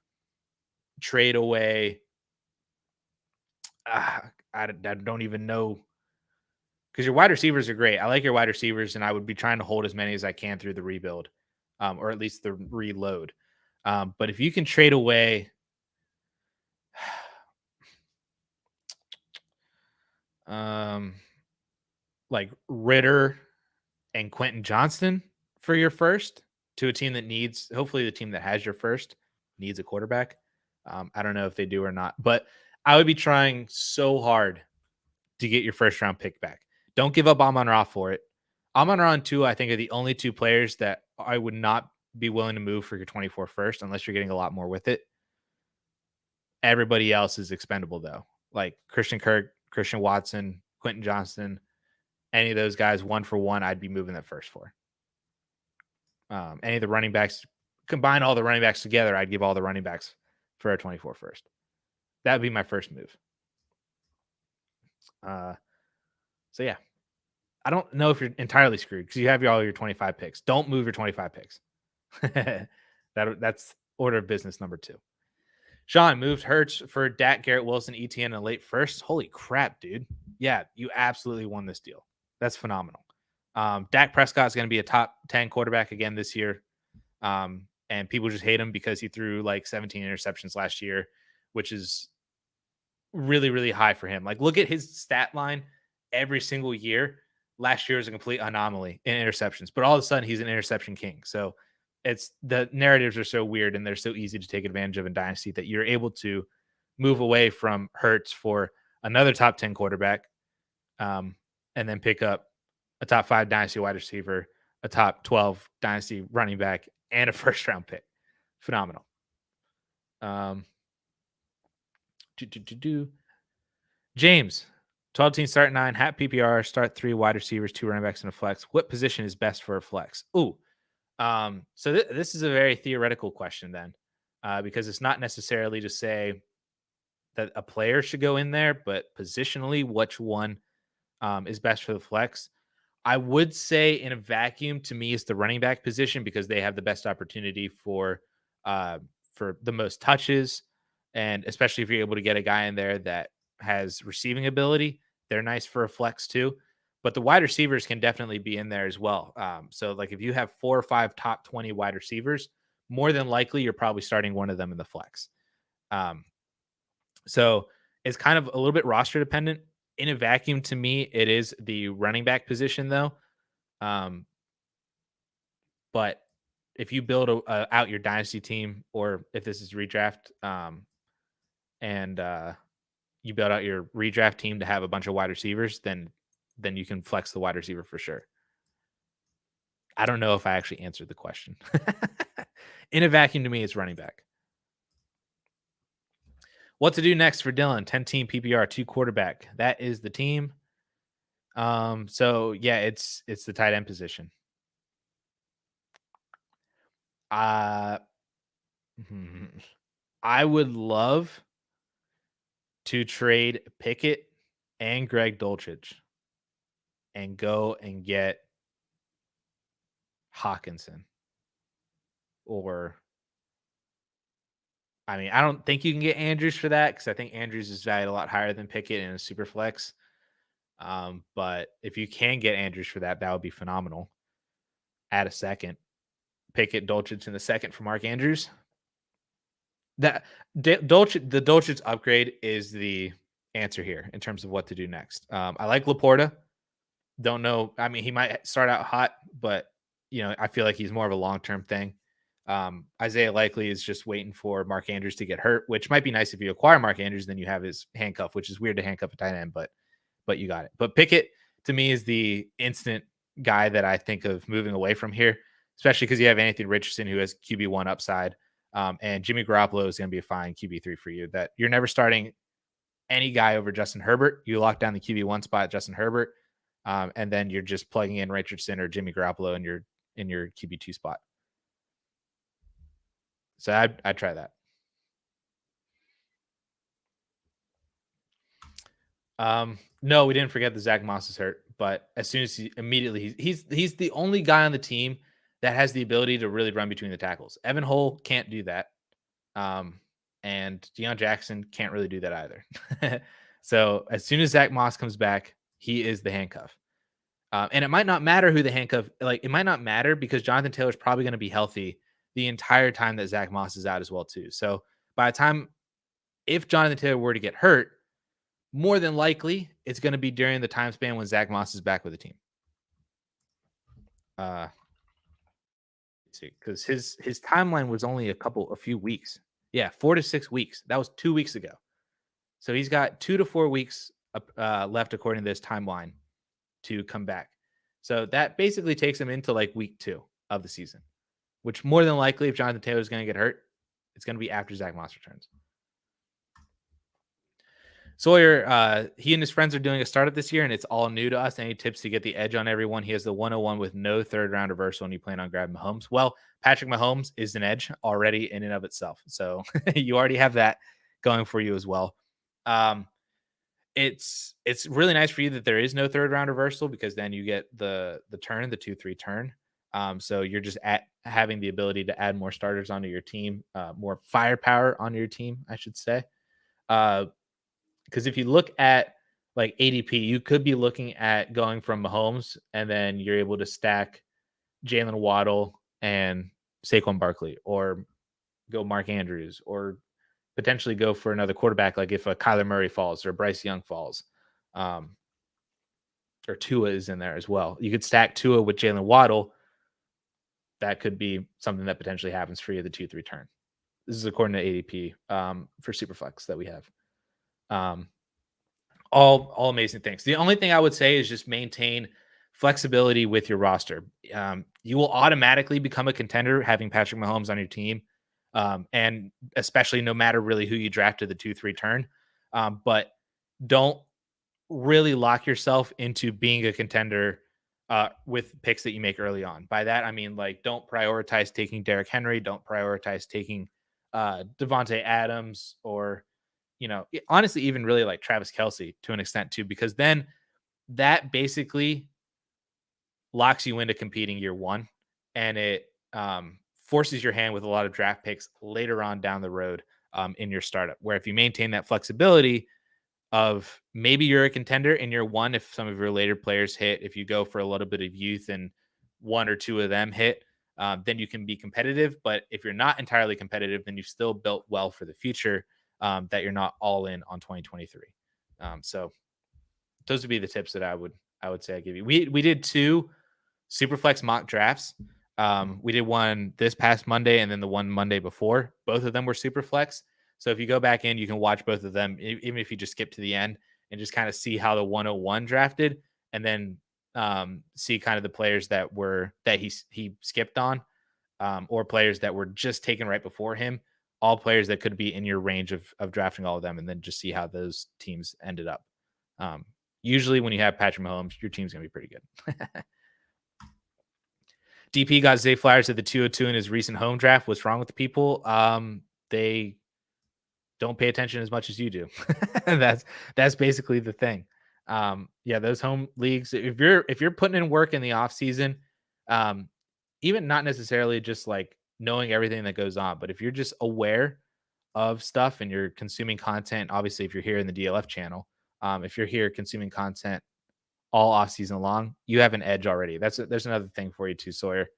trade away, I don't even know, because your wide receivers are great. I like your wide receivers, and I would be trying to hold as many as I can through the rebuild, or at least the reload. But if you can trade away, like Ritter and Quentin Johnston for your first to a team that needs, hopefully the team that has your first needs a quarterback. I don't know if they do or not, but I would be trying so hard to get your first round pick back. Don't give up Amon-Ra for it. Amon-Ra and Tua, I think, are the only two players that I would not be willing to move for your 24 first unless you're getting a lot more with it. Everybody else is expendable, though. Like Christian Kirk, Christian Watson, Quentin Johnston, any of those guys, one for one, I'd be moving that first for. Any of the running backs, combine all the running backs together, I'd give all the running backs for a 24 first. That would be my first move. So yeah, I don't know if you're entirely screwed because you have all your 25 picks. Don't move your 25 picks. That's order of business number 2. Sean moved Hurts for Dak, Garrett Wilson, ETN in a late first. Holy crap, dude. Yeah, you absolutely won this deal. That's phenomenal. Dak Prescott's going to be a top 10 quarterback again this year. And people just hate him because he threw like 17 interceptions last year, which is really, really high for him. Like, look at his stat line every single year. Last year was a complete anomaly in interceptions, but all of a sudden he's an interception king. So it's, the narratives are so weird and they're so easy to take advantage of in Dynasty that you're able to move away from Hurts for another top 10 quarterback, and then pick up a top 5 Dynasty wide receiver, a top 12 Dynasty running back, and a first round pick. Phenomenal. James, 12-team start 9, hat PPR, start 3 wide receivers, 2 running backs, and a flex. What position is best for a flex? Ooh. So this is a very theoretical question then, because it's not necessarily to say that a player should go in there, but positionally, which one is best for the flex? I would say in a vacuum, to me, is the running back position because they have the best opportunity for the most touches, and especially if you're able to get a guy in there that has receiving ability, they're nice for a flex too. But the wide receivers can definitely be in there as well. So like if you have 4 or 5 top 20 wide receivers, more than likely you're probably starting one of them in the flex. Um, so it's kind of a little bit roster dependent. In a vacuum, to me, it is the running back position though. Um, but if you build out your dynasty team, or if this is redraft, and you build out your redraft team to have a bunch of wide receivers, then you can flex the wide receiver for sure. I don't know if I actually answered the question. In a vacuum, to me, it's running back. What to do next for Dylan? 10-team PPR, 2 quarterback. That is the team. So yeah, it's the tight end position. I would love to trade Pickett and Greg Dulcich and go and get Hawkinson. Or, I mean, I don't think you can get Andrews for that because I think Andrews is valued a lot higher than Pickett in a super flex. But if you can get Andrews for that, that would be phenomenal. Add a second. Pickett, Dulcich in the second for Mark Andrews. The Dulcich upgrade is the answer here in terms of what to do next. I like Laporta. Don't know. I mean, he might start out hot, but I feel like he's more of a long-term thing. Isaiah Likely is just waiting for Mark Andrews to get hurt, which might be nice if you acquire Mark Andrews, then you have his handcuff, which is weird to handcuff a tight end, but you got it. But Pickett to me is the instant guy that I think of moving away from here, especially because you have Anthony Richardson who has QB1 upside. And Jimmy Garoppolo is going to be a fine QB3 for you. That you're never starting any guy over Justin Herbert. You lock down the QB1 spot, Justin Herbert, and then you're just plugging in Richardson or Jimmy Garoppolo in your QB2 spot. So I'd try that. No, we didn't forget that Zach Moss is hurt, but as soon as he's the only guy on the team that has the ability to really run between the tackles. Evan Hull can't do that. And Deion Jackson can't really do that either. So as soon as Zach Moss comes back, he is the handcuff. And it might not matter who the handcuff, it might not matter because Jonathan Taylor's probably going to be healthy the entire time that Zach Moss is out as well too. So by the time, if Jonathan Taylor were to get hurt, more than likely it's going to be during the time span when Zach Moss is back with the team. Because his timeline was only a few weeks. Yeah, 4 to 6 weeks. That was 2 weeks ago. So he's got 2 to 4 weeks left according to this timeline to come back. So that basically takes him into week 2 of the season, which more than likely, if Jonathan Taylor is going to get hurt, it's going to be after Zach Moss returns. Sawyer, he and his friends are doing a startup this year, and it's all new to us. Any tips to get the edge on everyone? He has the 101 with no third-round reversal, and you plan on grabbing Mahomes. Well, Patrick Mahomes is an edge already in and of itself. So you already have that going for you as well. It's really nice for you that there is no third-round reversal because then you get the 2-3 turn. So you're just having the ability to add more starters onto your team, more firepower on your team, I should say. Because if you look at ADP, you could be looking at going from Mahomes and then you're able to stack Jalen Waddle and Saquon Barkley, or go Mark Andrews, or potentially go for another quarterback, like if a Kyler Murray falls or Bryce Young falls, or Tua is in there as well. You could stack Tua with Jalen Waddle. That could be something that potentially happens for you the 2-3 turn. This is according to ADP for Superflex that we have. All amazing things. The only thing I would say is just maintain flexibility with your roster. You will automatically become a contender having Patrick Mahomes on your team. And especially no matter really who you drafted the 2-3 turn. But don't really lock yourself into being a contender with picks that you make early on. By that, I mean, like, don't prioritize taking Derrick Henry. Don't prioritize taking Devontae Adams or, honestly, even really like Travis Kelce to an extent too, because then that basically locks you into competing year one, and it forces your hand with a lot of draft picks later on down the road in your startup. Where if you maintain that flexibility of maybe you're a contender in year one, if some of your later players hit, if you go for a little bit of youth and one or two of them hit, then you can be competitive. But if you're not entirely competitive, then you've still built well for the future, that you're not all in on 2023. So those would be the tips that I would say I give you. We did 2 Superflex mock drafts. We did one this past Monday and then the one Monday before. Both of them were Superflex. So if you go back in, you can watch both of them, even if you just skip to the end and just kind of see how the 101 drafted, and then see kind of the players that he skipped on, or players that were just taken right before him. All players that could be in your range of drafting all of them, and then just see how those teams ended up. Usually, when you have Patrick Mahomes, your team's gonna be pretty good. DP got Zay Flowers at the 202 in his recent home draft. What's wrong with the people? They don't pay attention as much as you do. that's basically the thing. Yeah, those home leagues, if you're putting in work in the off season, even not necessarily just like knowing everything that goes on, but if you're just aware of stuff and you're consuming content, obviously if you're here in the DLF channel, if you're here consuming content all off season long, you have an edge already. There's another thing for you too, Sawyer.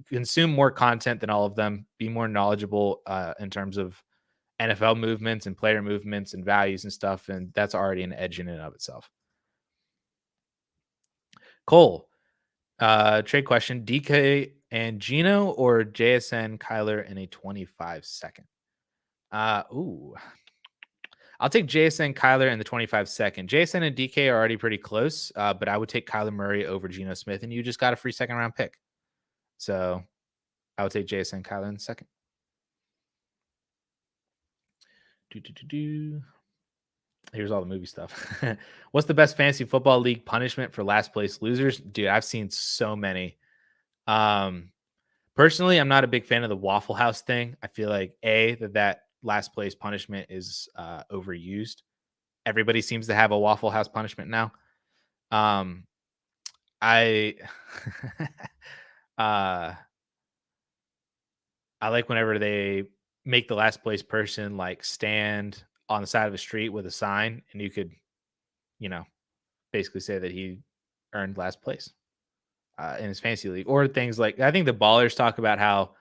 Consume more content than all of them. Be more knowledgeable in terms of NFL movements and player movements and values and stuff, and that's already an edge in and of itself. Cole, trade question: DK and Gino or JSN Kyler in a 25 second? I'll take JSN Kyler in the 25 second. JSN and DK are already pretty close, but I would take Kyler Murray over Geno Smith, and you just got a free second round pick. So I would take JSN Kyler in the second. Here's all the movie stuff. What's the best fantasy football league punishment for last place losers? Dude, I've seen so many. Personally, I'm not a big fan of the Waffle House thing. I feel like that last place punishment is overused. Everybody seems to have a Waffle House punishment now. I I like whenever they make the last place person like stand on the side of a street with a sign, and you could, basically say that he earned last place in his fantasy league. Or things like, I think the ballers talk about how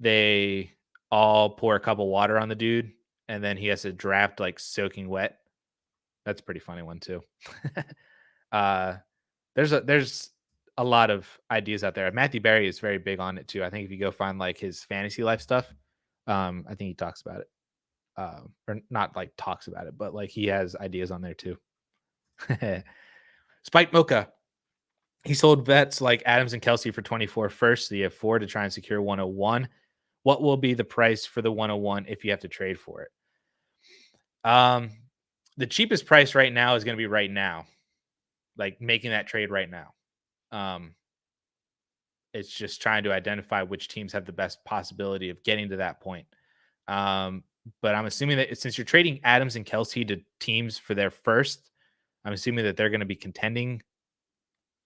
they all pour a cup of water on the dude and then he has to draft like soaking wet. That's a pretty funny one too. There's a lot of ideas out there. Matthew Berry is very big on it too. I think if you go find like his fantasy life stuff, I think he talks about it. Or not like talks about it, but like he has ideas on there too. Spike Mocha. He sold vets like Adams and Kelce for 24 first, so you have 4 to try and secure 101. What will be the price for the 101 if you have to trade for it? The cheapest price right now is going to be right now, like making that trade right now. It's just trying to identify which teams have the best possibility of getting to that point. But I'm assuming that since you're trading Adams and Kelce to teams for their first, I'm assuming that they're going to be contending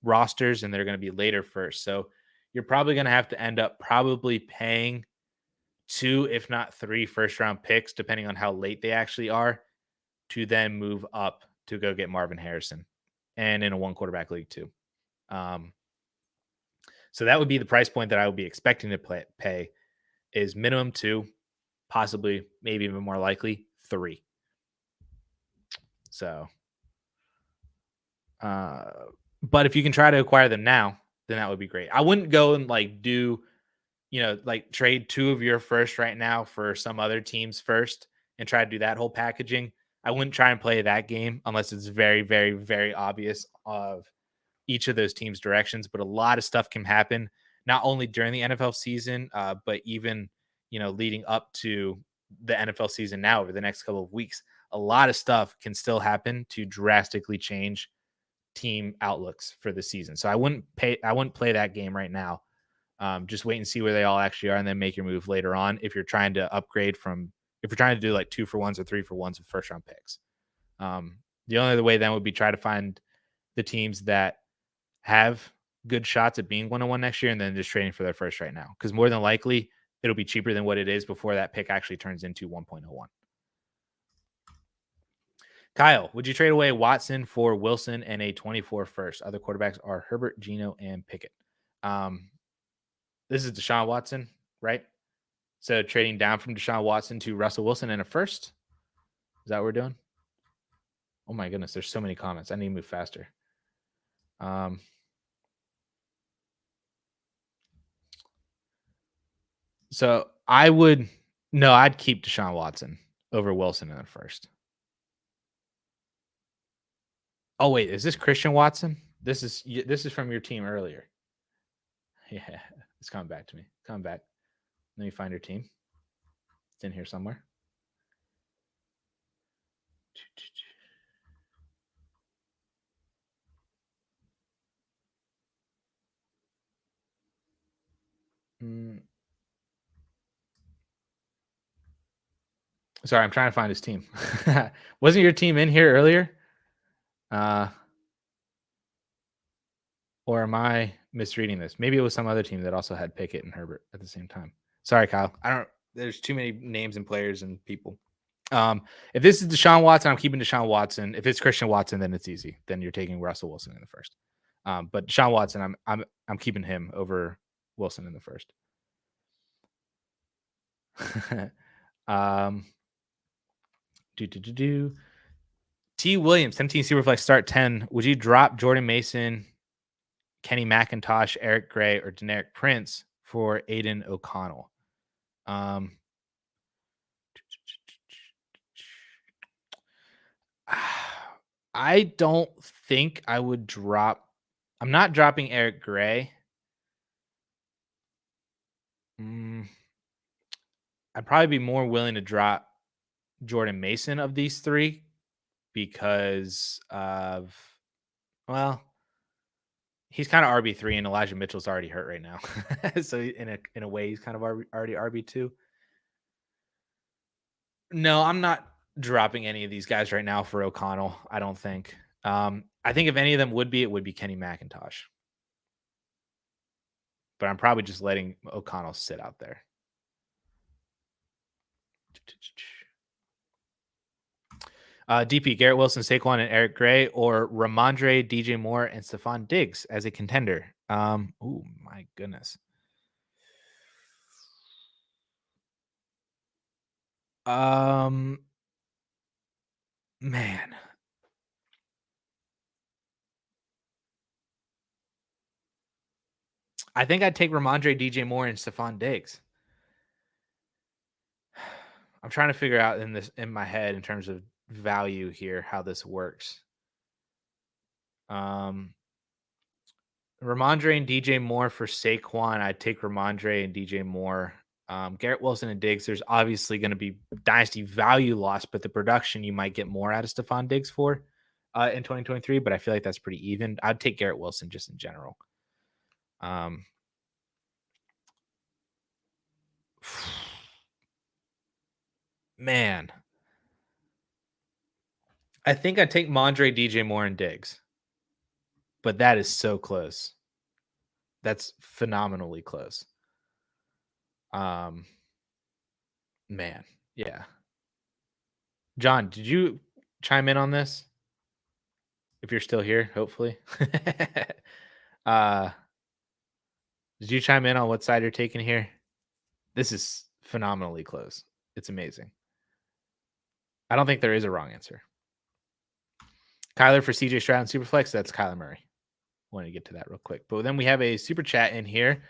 rosters and they're going to be later first. So you're probably going to have to end up probably paying 2, if not 3 first round picks, depending on how late they actually are, to then move up to go get Marvin Harrison, and in a 1 quarterback league too. So that would be the price point that I would be expecting to pay is minimum 2, possibly, maybe even more likely 3. So, but if you can try to acquire them now, then that would be great. I wouldn't go and like do, like trade 2 of your first right now for some other team's first and try to do that whole packaging. I wouldn't try and play that game unless it's very, very, very obvious of each of those teams' directions. But a lot of stuff can happen, not only during the NFL season, but even, leading up to the NFL season now over the next couple of weeks. a lot of stuff can still happen to drastically change team outlooks for the season. So I wouldn't play that game right now. Just wait and see where they all actually are and then make your move later on if you're trying to upgrade if you're trying to do like 2-for-1s or 3-for-1s with first round picks. The only other way then would be try to find the teams that have good shots at being 101 next year and then just trading for their first right now. Because more than likely, it'll be cheaper than what it is before that pick actually turns into 1.01. Kyle, would you trade away Watson for Wilson and a 24 first? Other quarterbacks are Herbert, Geno, and Pickett. This is Deshaun Watson, right? So trading down from Deshaun Watson to Russell Wilson and a first? Is that what we're doing? Oh my goodness, there's so many comments. I need to move faster. So I'd keep Deshaun Watson over Wilson in the first. Oh wait, is this Christian Watson? This is from your team earlier. Yeah, it's coming back to me. Come back. Let me find your team. It's in here somewhere. Sorry, I'm trying to find his team. Wasn't your team in here earlier? Or am I misreading this? Maybe it was some other team that also had Pickett and Herbert at the same time. Sorry, Kyle. There's too many names and players and people. If this is Deshaun Watson, I'm keeping Deshaun Watson. If it's Christian Watson, then it's easy. Then you're taking Russell Wilson in the first. But Deshaun Watson, I'm keeping him over Wilson in the first. T. Williams, 17 Superflex start 10. Would you drop Jordan Mason, Kenny McIntosh, Eric Gray, or Deneric Prince for Aiden O'Connell? I don't think I would drop. I'm not dropping Eric Gray. I'd probably be more willing to drop Jordan Mason of these three because of, well, he's kind of RB3 and Elijah Mitchell's already hurt right now. So in a way, he's kind of already RB2. No, I'm not dropping any of these guys right now for O'Connell. I don't think. I think if any of them would be, it would be Kenny McIntosh. But I'm probably just letting O'Connell sit out there. DP, Garrett Wilson, Saquon, and Eric Gray, or Ramondre, DJ Moore, and Stephon Diggs as a contender. Oh my goodness. Man. I think I'd take Ramondre, DJ Moore, and Stephon Diggs. I'm trying to figure out in my head in terms of value here how this works. Ramondre and DJ Moore for Saquon. I'd take Ramondre and DJ Moore. Garrett Wilson and Diggs, there's obviously going to be dynasty value loss, but the production you might get more out of Stephon Diggs for in 2023, but I feel like that's pretty even. I'd take Garrett Wilson just in general. Man. I think I'd take Mondre, DJ Moore, and Diggs. But that is so close. That's phenomenally close. Man, yeah. John, did you chime in on this? If you're still here, hopefully. Did you chime in on what side you're taking here? This is phenomenally close. It's amazing. I don't think there is a wrong answer. Kyler for CJ Stroud and Superflex. That's Kyler Murray. Want to get to that real quick. But then we have a super chat in here.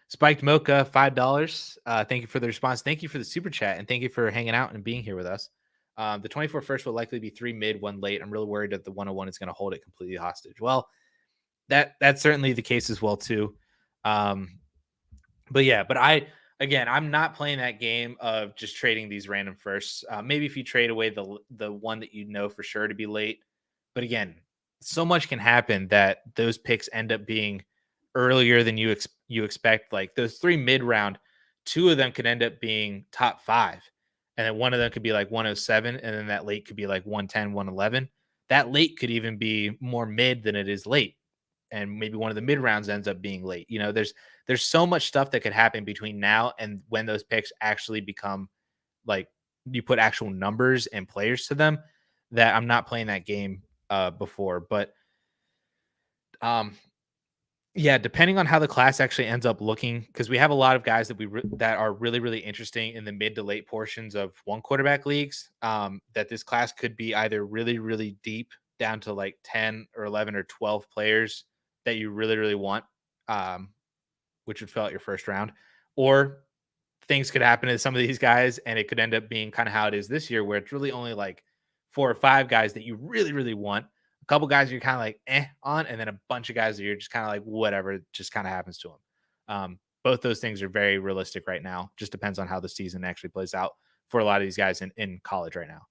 Spiked Mocha, $5. Thank you for the response. Thank you for the super chat. And thank you for hanging out and being here with us. The 24 first will likely be 3 mid, 1 late. I'm really worried that the 101 is going to hold it completely hostage. Well, that's certainly the case as well, too. But again, I'm not playing that game of just trading these random firsts. Maybe if you trade away the one that you know for sure to be late, but again, so much can happen that those picks end up being earlier than you expect. Like those 3 mid round, 2 of them could end up being top 5, and then one of them could be like 107, and then that late could be like 110, 111. That late could even be more mid than it is late, and maybe one of the mid rounds ends up being late. There's so much stuff that could happen between now and when those picks actually become like you put actual numbers and players to them, that I'm not playing that game before. But um yeah, depending on how the class actually ends up looking, because we have a lot of guys that are really really interesting in the mid to late portions of one quarterback leagues. That this class could be either really really deep down to like 10 or 11 or 12 players that you really really want, um, which would fill out your first round, or things could happen to some of these guys and it could end up being kind of how it is this year, where it's really only like 4 or 5 guys that you really really want, a couple guys you're kind of like on, and then a bunch of guys that you're just kind of like whatever, it just kind of happens to them. Both those things are very realistic right now. Just depends on how the season actually plays out for a lot of these guys in college right now.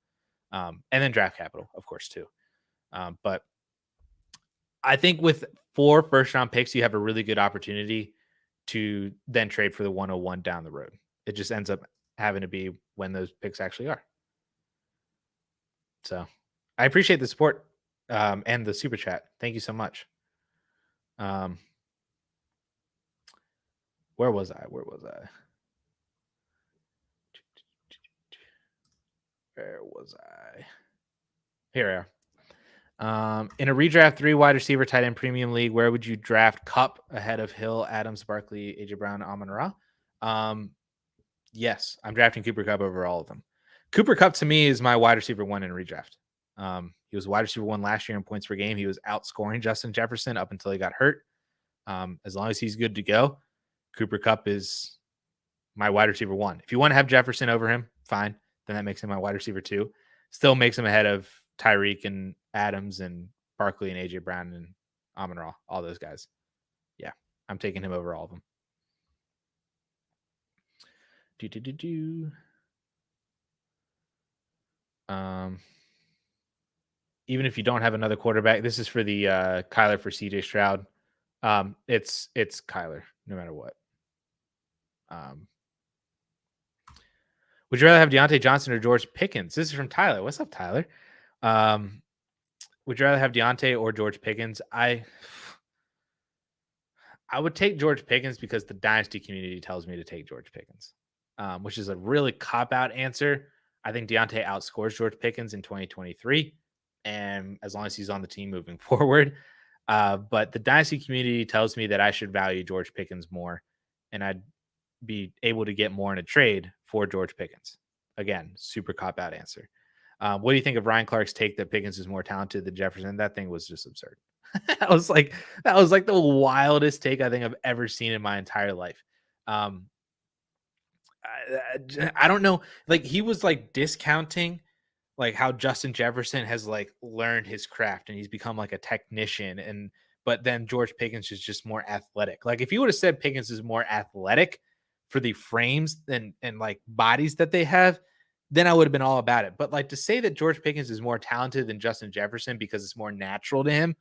And then draft capital of course too. But I think with 4 first round picks you have a really good opportunity to then trade for the 101 down the road. It just ends up having to be when those picks actually are. So I appreciate the support, and the super chat. Thank you so much. Um, where was I? Where was I? Where was I? Here we are. In a redraft 3 wide receiver tight end premium league, where would you draft Cup ahead of Hill, Adams, Barkley, AJ Brown, Amon Ra? Yes, I'm drafting Cooper Kupp over all of them. Cooper Kupp to me is my wide receiver 1 in a redraft. He was wide receiver 1 last year in points per game. He was outscoring Justin Jefferson up until he got hurt. As long as he's good to go, Cooper Kupp is my wide receiver 1. If you want to have Jefferson over him, fine. Then that makes him my wide receiver 2. Still makes him ahead of Tyreek and Adams and Barkley and AJ Brown and Amon Ra, all those guys. Yeah, I'm taking him over all of them. Even if you don't have another quarterback, this is for the Kyler for CJ Stroud. It's Kyler no matter what. Would you rather have Deontay Johnson or George Pickens? This is from Tyler. What's up, Tyler? Would you rather have Deontay or George Pickens? I would take George Pickens because the dynasty community tells me to take George Pickens, which is a really cop-out answer. I think Deontay outscores George Pickens in 2023, and as long as he's on the team moving forward. But the dynasty community tells me that I should value George Pickens more, and I'd be able to get more in a trade for George Pickens. Again, super cop-out answer. What do you think of Ryan Clark's take that Pickens is more talented than Jefferson? That thing was just absurd. that was like the wildest take I think I've ever seen in my entire life. I don't know. Like he was like discounting like how Justin Jefferson has like learned his craft and he's become like a technician, and but then George Pickens is just more athletic. Like if you would have said Pickens is more athletic for the frames and like bodies that they have, then I would have been all about it. But like to say that George Pickens is more talented than Justin Jefferson because it's more natural to him,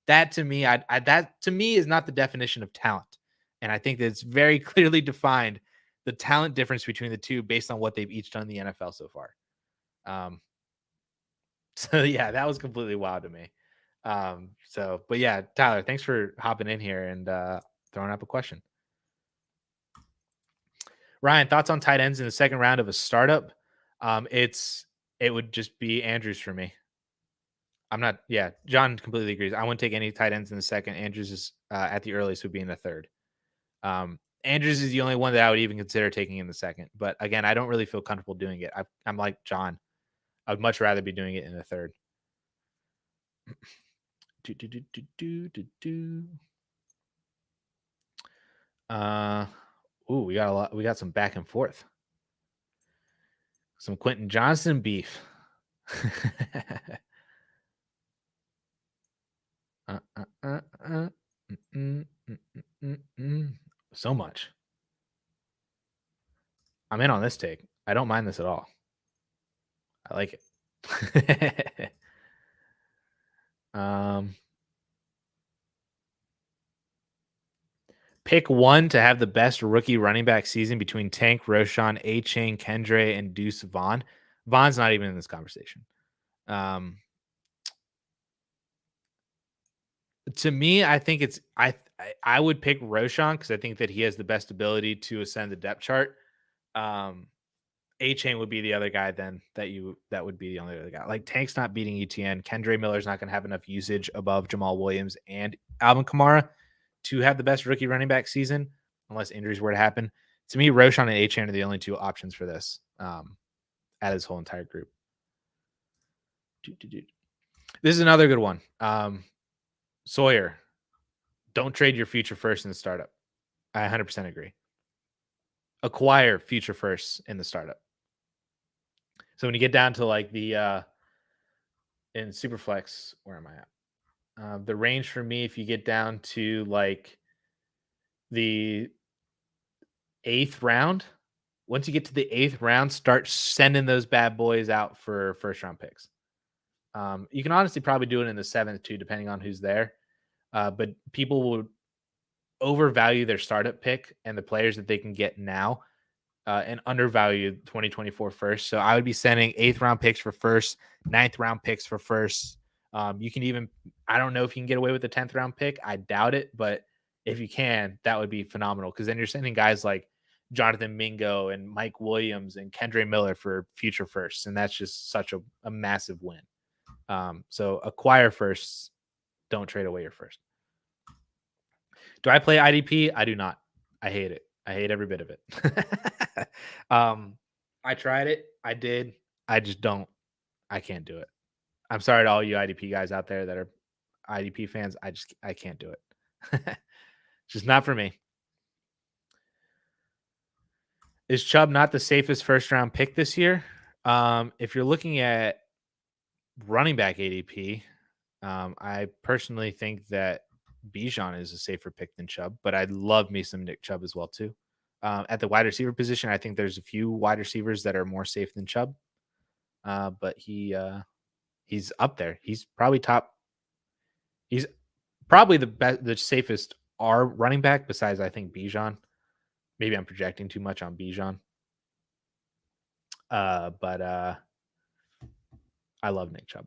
that to me, that to me is not the definition of talent. And I think that it's very clearly defined the talent difference between the two based on what they've each done in the NFL so far. So yeah, that was completely wild to me. But yeah, Tyler, thanks for hopping in here and throwing up a question. Ryan, thoughts on tight ends in the second round of a startup? It would just be Andrews for me. I'm not. Yeah, John completely agrees. I wouldn't take any tight ends in the second. Andrews is at the earliest would be in the third. Andrews is the only one that I would even consider taking in the second. But again, I don't really feel comfortable doing it. I'm like John. I would much rather be doing it in the third. We got a lot. We got some back and forth. Some Quentin Johnson beef. So much. I'm in on this take. I don't mind this at all. I like it. Pick one to have the best rookie running back season between Tank, Roschon, A-Chain, Kendre, and Deuce Vaughn. Vaughn's not even in this conversation. To me, I think it's I would pick Roschon because I think that he has the best ability to ascend the depth chart. A-Chain would be the other guy then that would be the only other guy. Like Tank's not beating ETN. Kendre Miller's not going to have enough usage above Jamal Williams and Alvin Kamara to have the best rookie running back season, unless injuries were to happen. To me, Roschon and A-Chain are the only two options for this out of this whole entire group. This is another good one. Sawyer, don't trade your future first in the startup. I 100% agree. Acquire future firsts in the startup. So when you get down to like the in Superflex, where am I at? The range for me, if you get down to like the 8th round, once you get to the 8th round, start sending those bad boys out for first round picks. You can honestly probably do it in the 7th too, depending on who's there. But people will overvalue their startup pick and the players that they can get now and undervalue 2024 first. So I would be sending 8th round picks for first, 9th round picks for first. You can even, I don't know if you can get away with the 10th round pick. I doubt it, but if you can, that would be phenomenal because then you're sending guys like Jonathan Mingo and Mike Williams and Kendre Miller for future firsts. And that's just such a massive win. So acquire firsts, don't trade away your first. Do I play IDP? I do not. I hate it. I hate every bit of it. I tried it. I did. I just don't. I can't do it. I'm sorry to all you IDP guys out there that are IDP fans. I can't do it. Just not for me. Is Chubb not the safest first round pick this year? If you're looking at running back ADP, I personally think that Bijan is a safer pick than Chubb, but I'd love me some Nick Chubb as well too. At the wide receiver position, I think there's a few wide receivers that are more safe than Chubb, but he's up there. He's probably top. He's probably the best, the safest R running back besides I think Bijan. Maybe I'm projecting too much on Bijan, but I love Nick Chubb.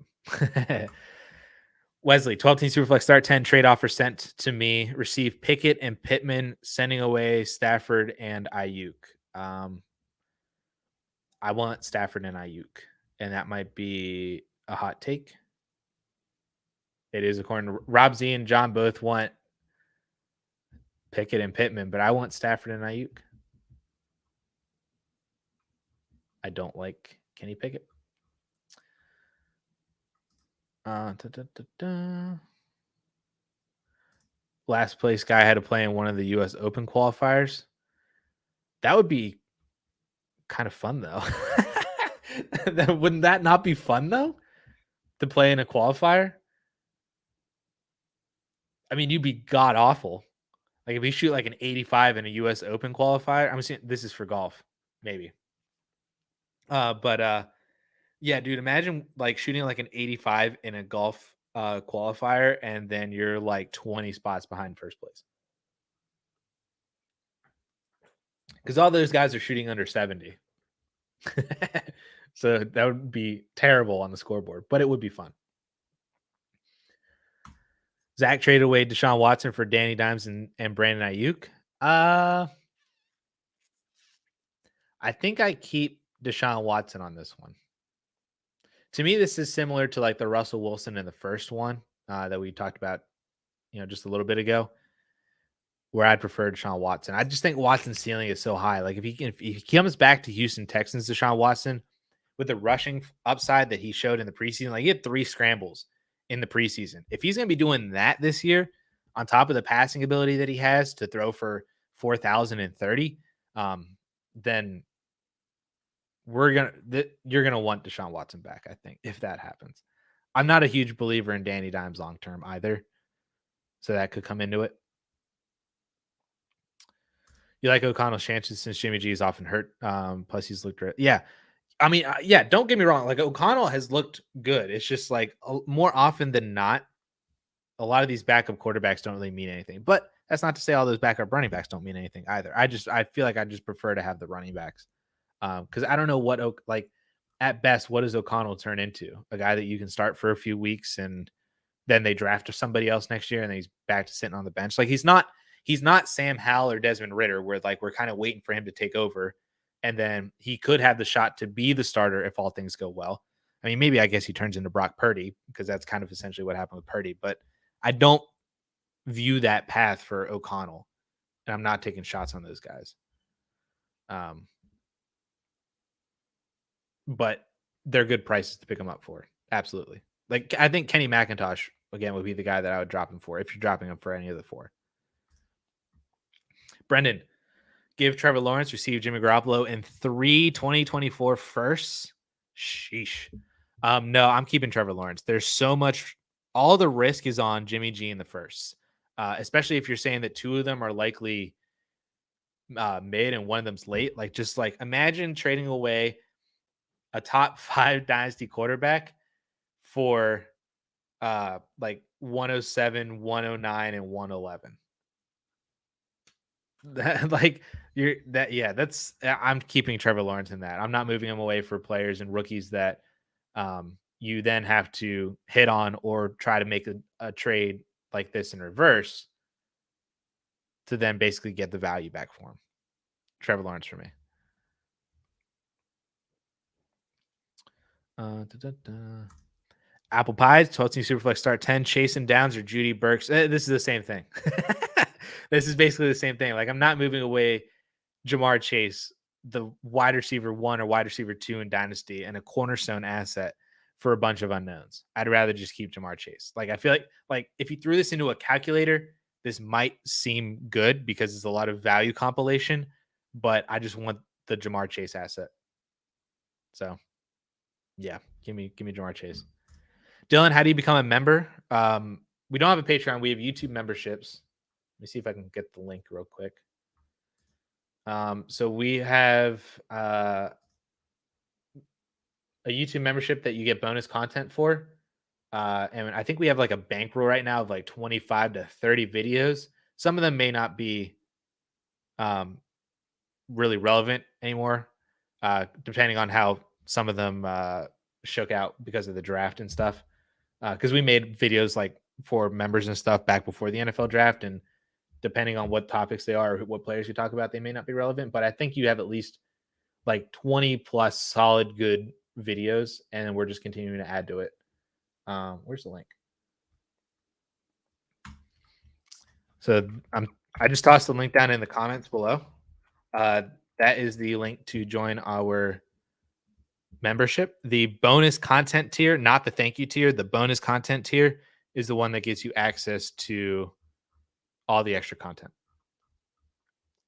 Wesley, 12-team Superflex start 10 trade offer sent to me. Receive Pickett and Pittman, sending away Stafford and Ayuk. I want Stafford and Ayuk, and that might be a hot take. It is according to Rob Z and John both want Pickett and Pittman, but I want Stafford and Ayuk. I don't like Kenny Pickett. Last place guy had to play in one of the U.S. Open qualifiers. That would be kind of fun, though. Wouldn't that not be fun, though, to play in a qualifier? I mean, you'd be god awful. Like if you shoot like an 85 in a U.S. Open qualifier, I'm assuming this is for golf, maybe. But yeah, dude, imagine like shooting like an 85 in a golf qualifier, and then you're like 20 spots behind first place. Because all those guys are shooting under 70. So that would be terrible on the scoreboard, but it would be fun. Zach traded away Deshaun Watson for Danny Dimes and Brandon Ayuk. I think I keep Deshaun Watson on this one. To me, this is similar to like the Russell Wilson in the first one that we talked about, just a little bit ago, where I'd prefer Deshaun Watson. I just think Watson's ceiling is so high. Like if he comes back to Houston Texans, Deshaun Watson, with the rushing upside that he showed in the preseason, like he had 3 scrambles in the preseason. If he's going to be doing that this year, on top of the passing ability that he has to throw for 4,030, then you're gonna want Deshaun Watson back. I think if that happens, I'm not a huge believer in Danny Dimes long term either, so that could come into it. You like O'Connell's chances since Jimmy G is often hurt. Plus he's looked great. Yeah. I mean, yeah, don't get me wrong. Like O'Connell has looked good. It's just like more often than not, a lot of these backup quarterbacks don't really mean anything. But that's not to say all those backup running backs don't mean anything either. I feel like I just prefer to have the running backs because I don't know what like at best what does O'Connell turn into? A guy that you can start for a few weeks and then they draft somebody else next year and then he's back to sitting on the bench. Like he's not Sam Howell or Desmond Ridder where like we're kind of waiting for him to take over and then he could have the shot to be the starter if all things go well. I mean, maybe I guess he turns into Brock Purdy because that's kind of essentially what happened with Purdy, but I don't view that path for O'Connell and I'm not taking shots on those guys. But they're good prices to pick them up for. Absolutely. Like I think Kenny McIntosh again would be the guy that I would drop him for if you're dropping him for any of the four. Brendan, give Trevor Lawrence, receive Jimmy Garoppolo in 3 2024 firsts. Sheesh. No, I'm keeping Trevor Lawrence. There's so much. All the risk is on Jimmy G in the firsts, especially if you're saying that two of them are likely mid and one of them's late. Like just like imagine trading away a top 5 dynasty quarterback for like 107, 109, and 111. Like you're that, yeah, that's I'm keeping Trevor Lawrence in that. I'm not moving him away for players and rookies that you then have to hit on or try to make a trade like this in reverse to then basically get the value back for him. Trevor Lawrence for me. Apple Pies, 12 team Superflex start 10, Chasen Downs or Judy Burks. This is the same thing. This is basically the same thing. Like I'm not moving away Jamar Chase, the wide receiver 1 or wide receiver 2 in Dynasty and a cornerstone asset for a bunch of unknowns. I'd rather just keep Jamar Chase. Like I feel like if you threw this into a calculator, this might seem good because it's a lot of value compilation, but I just want the Jamar Chase asset. So yeah, give me Jamar Chase. Dylan, how do you become a member? We don't have a Patreon. We have YouTube memberships. Let me see if I can get the link real quick. So we have a YouTube membership that you get bonus content for. And I think we have like a bankroll right now of like 25 to 30 videos. Some of them may not be really relevant anymore, depending on how some of them shook out because of the draft and stuff. Because we made videos like for members and stuff back before the NFL draft, and depending on what topics they are or what players you talk about, they may not be relevant. But I think you have at least like 20 plus solid good videos, and then we're just continuing to add to it. Where's the link? So I just tossed the link down in the comments below. That is the link to join our membership. The bonus content tier, not the thank you tier, the bonus content tier is the one that gives you access to all the extra content.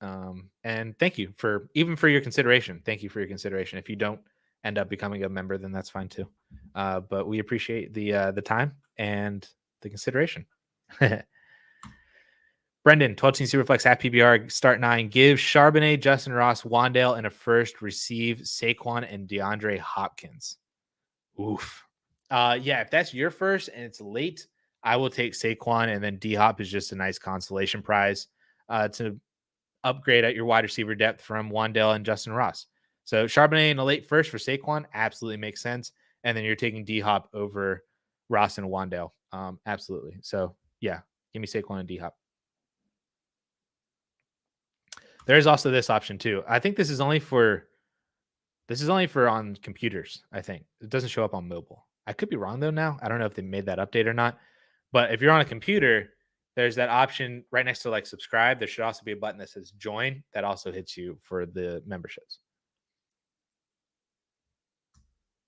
And thank you for your consideration. Thank you for your consideration. If you don't end up becoming a member, then that's fine too. But we appreciate the time and the consideration. Brendan, 12 team Superflex at PBR, start 9. Give Charbonnet, Justin Ross, Wandale, and a first. Receive Saquon and DeAndre Hopkins. Oof. Yeah, if that's your first and it's late, I will take Saquon, and then D-Hop is just a nice consolation prize to upgrade at your wide receiver depth from Wandale and Justin Ross. So Charbonnet in a late first for Saquon absolutely makes sense. And then you're taking D-Hop over Ross and Wandale. Absolutely. So yeah, give me Saquon and D-Hop. There's also this option too. I think this is only for on computers. I think it doesn't show up on mobile. I could be wrong though now. I don't know if they made that update or not. But if you're on a computer, there's that option right next to like subscribe. There should also be a button that says join. That also hits you for the memberships.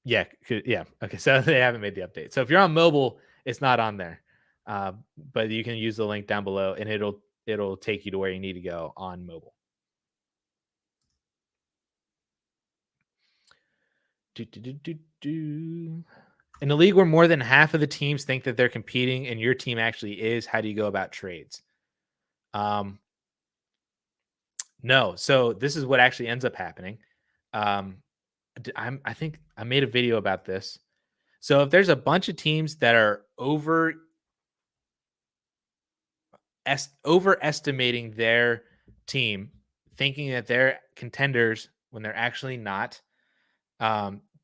Yeah. Yeah. Okay. So they haven't made the update. So if you're on mobile, it's not on there. But you can use the link down below and it'll take you to where you need to go on mobile. In a league where more than half of the teams think that they're competing and your team actually is, how do you go about trades? No. So this is what actually ends up happening. I think I made a video about this. So if there's a bunch of teams that are overestimating their team, thinking that they're contenders when they're actually not,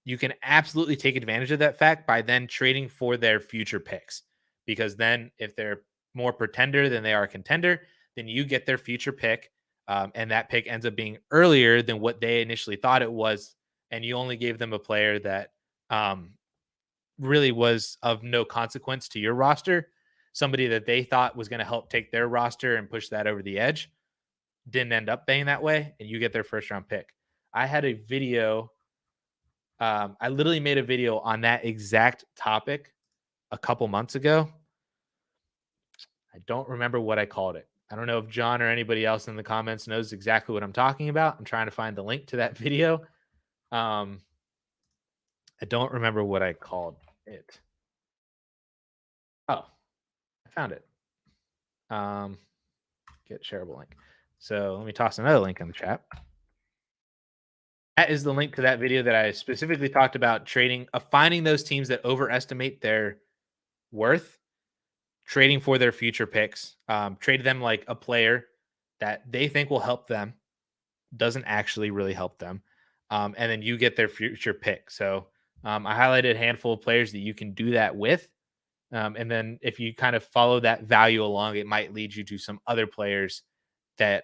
you can absolutely take advantage of that fact by then trading for their future picks. Because then, if they're more pretender than they are contender, then you get their future pick, and that pick ends up being earlier than what they initially thought it was, and you only gave them a player that really was of no consequence to your roster. Somebody that they thought was going to help take their roster and push that over the edge didn't end up being that way, and you get their first round pick. I had a video. I literally made a video on that exact topic a couple months ago. I don't remember what I called it. I don't know if John or anybody else in the comments knows exactly what I'm talking about. I'm trying to find the link to that video. I don't remember what I called it. Oh, I found it. Get shareable link. So let me toss another link in the chat. That is the link to that video that I specifically talked about finding those teams that overestimate their worth, trading for their future picks, trade them like a player that they think will help them, doesn't actually really help them. And then you get their future pick. So I highlighted a handful of players that you can do that with. And then if you kind of follow that value along, it might lead you to some other players that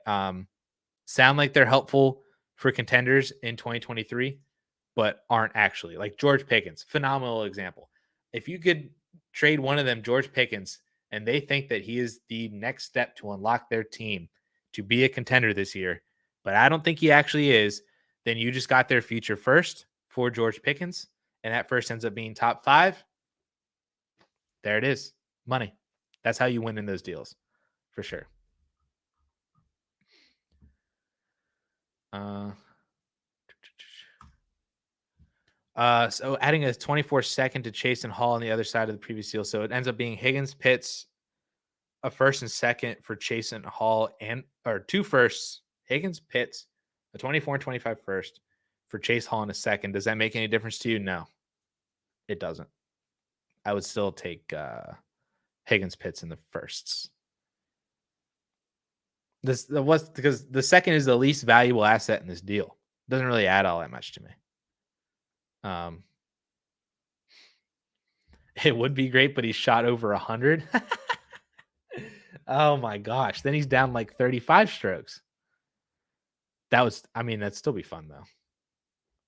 sound like they're helpful for contenders in 2023, but aren't actually. Like George Pickens, phenomenal example. If you could trade one of them, George Pickens, and they think that he is the next step to unlock their team to be a contender this year, but I don't think he actually is, then you just got their future first for George Pickens, and that first ends up being top 5. There it is. Money. That's how you win in those deals, for sure. So adding a 24-second to Chase and Hall on the other side of the previous deal. So it ends up being Higgins, Pitts, a first and second for Chase and Hall, or 2 firsts, Higgins, Pitts, a 24 and 25 first for Chase Hall in a second. Does that make any difference to you? No, it doesn't. I would still take Higgins, Pitts in the firsts. This was because the second is the least valuable asset in this deal. Doesn't really add all that much to me. It would be great, but he shot over 100. Oh my gosh. Then he's down like 35 strokes. That'd still be fun though.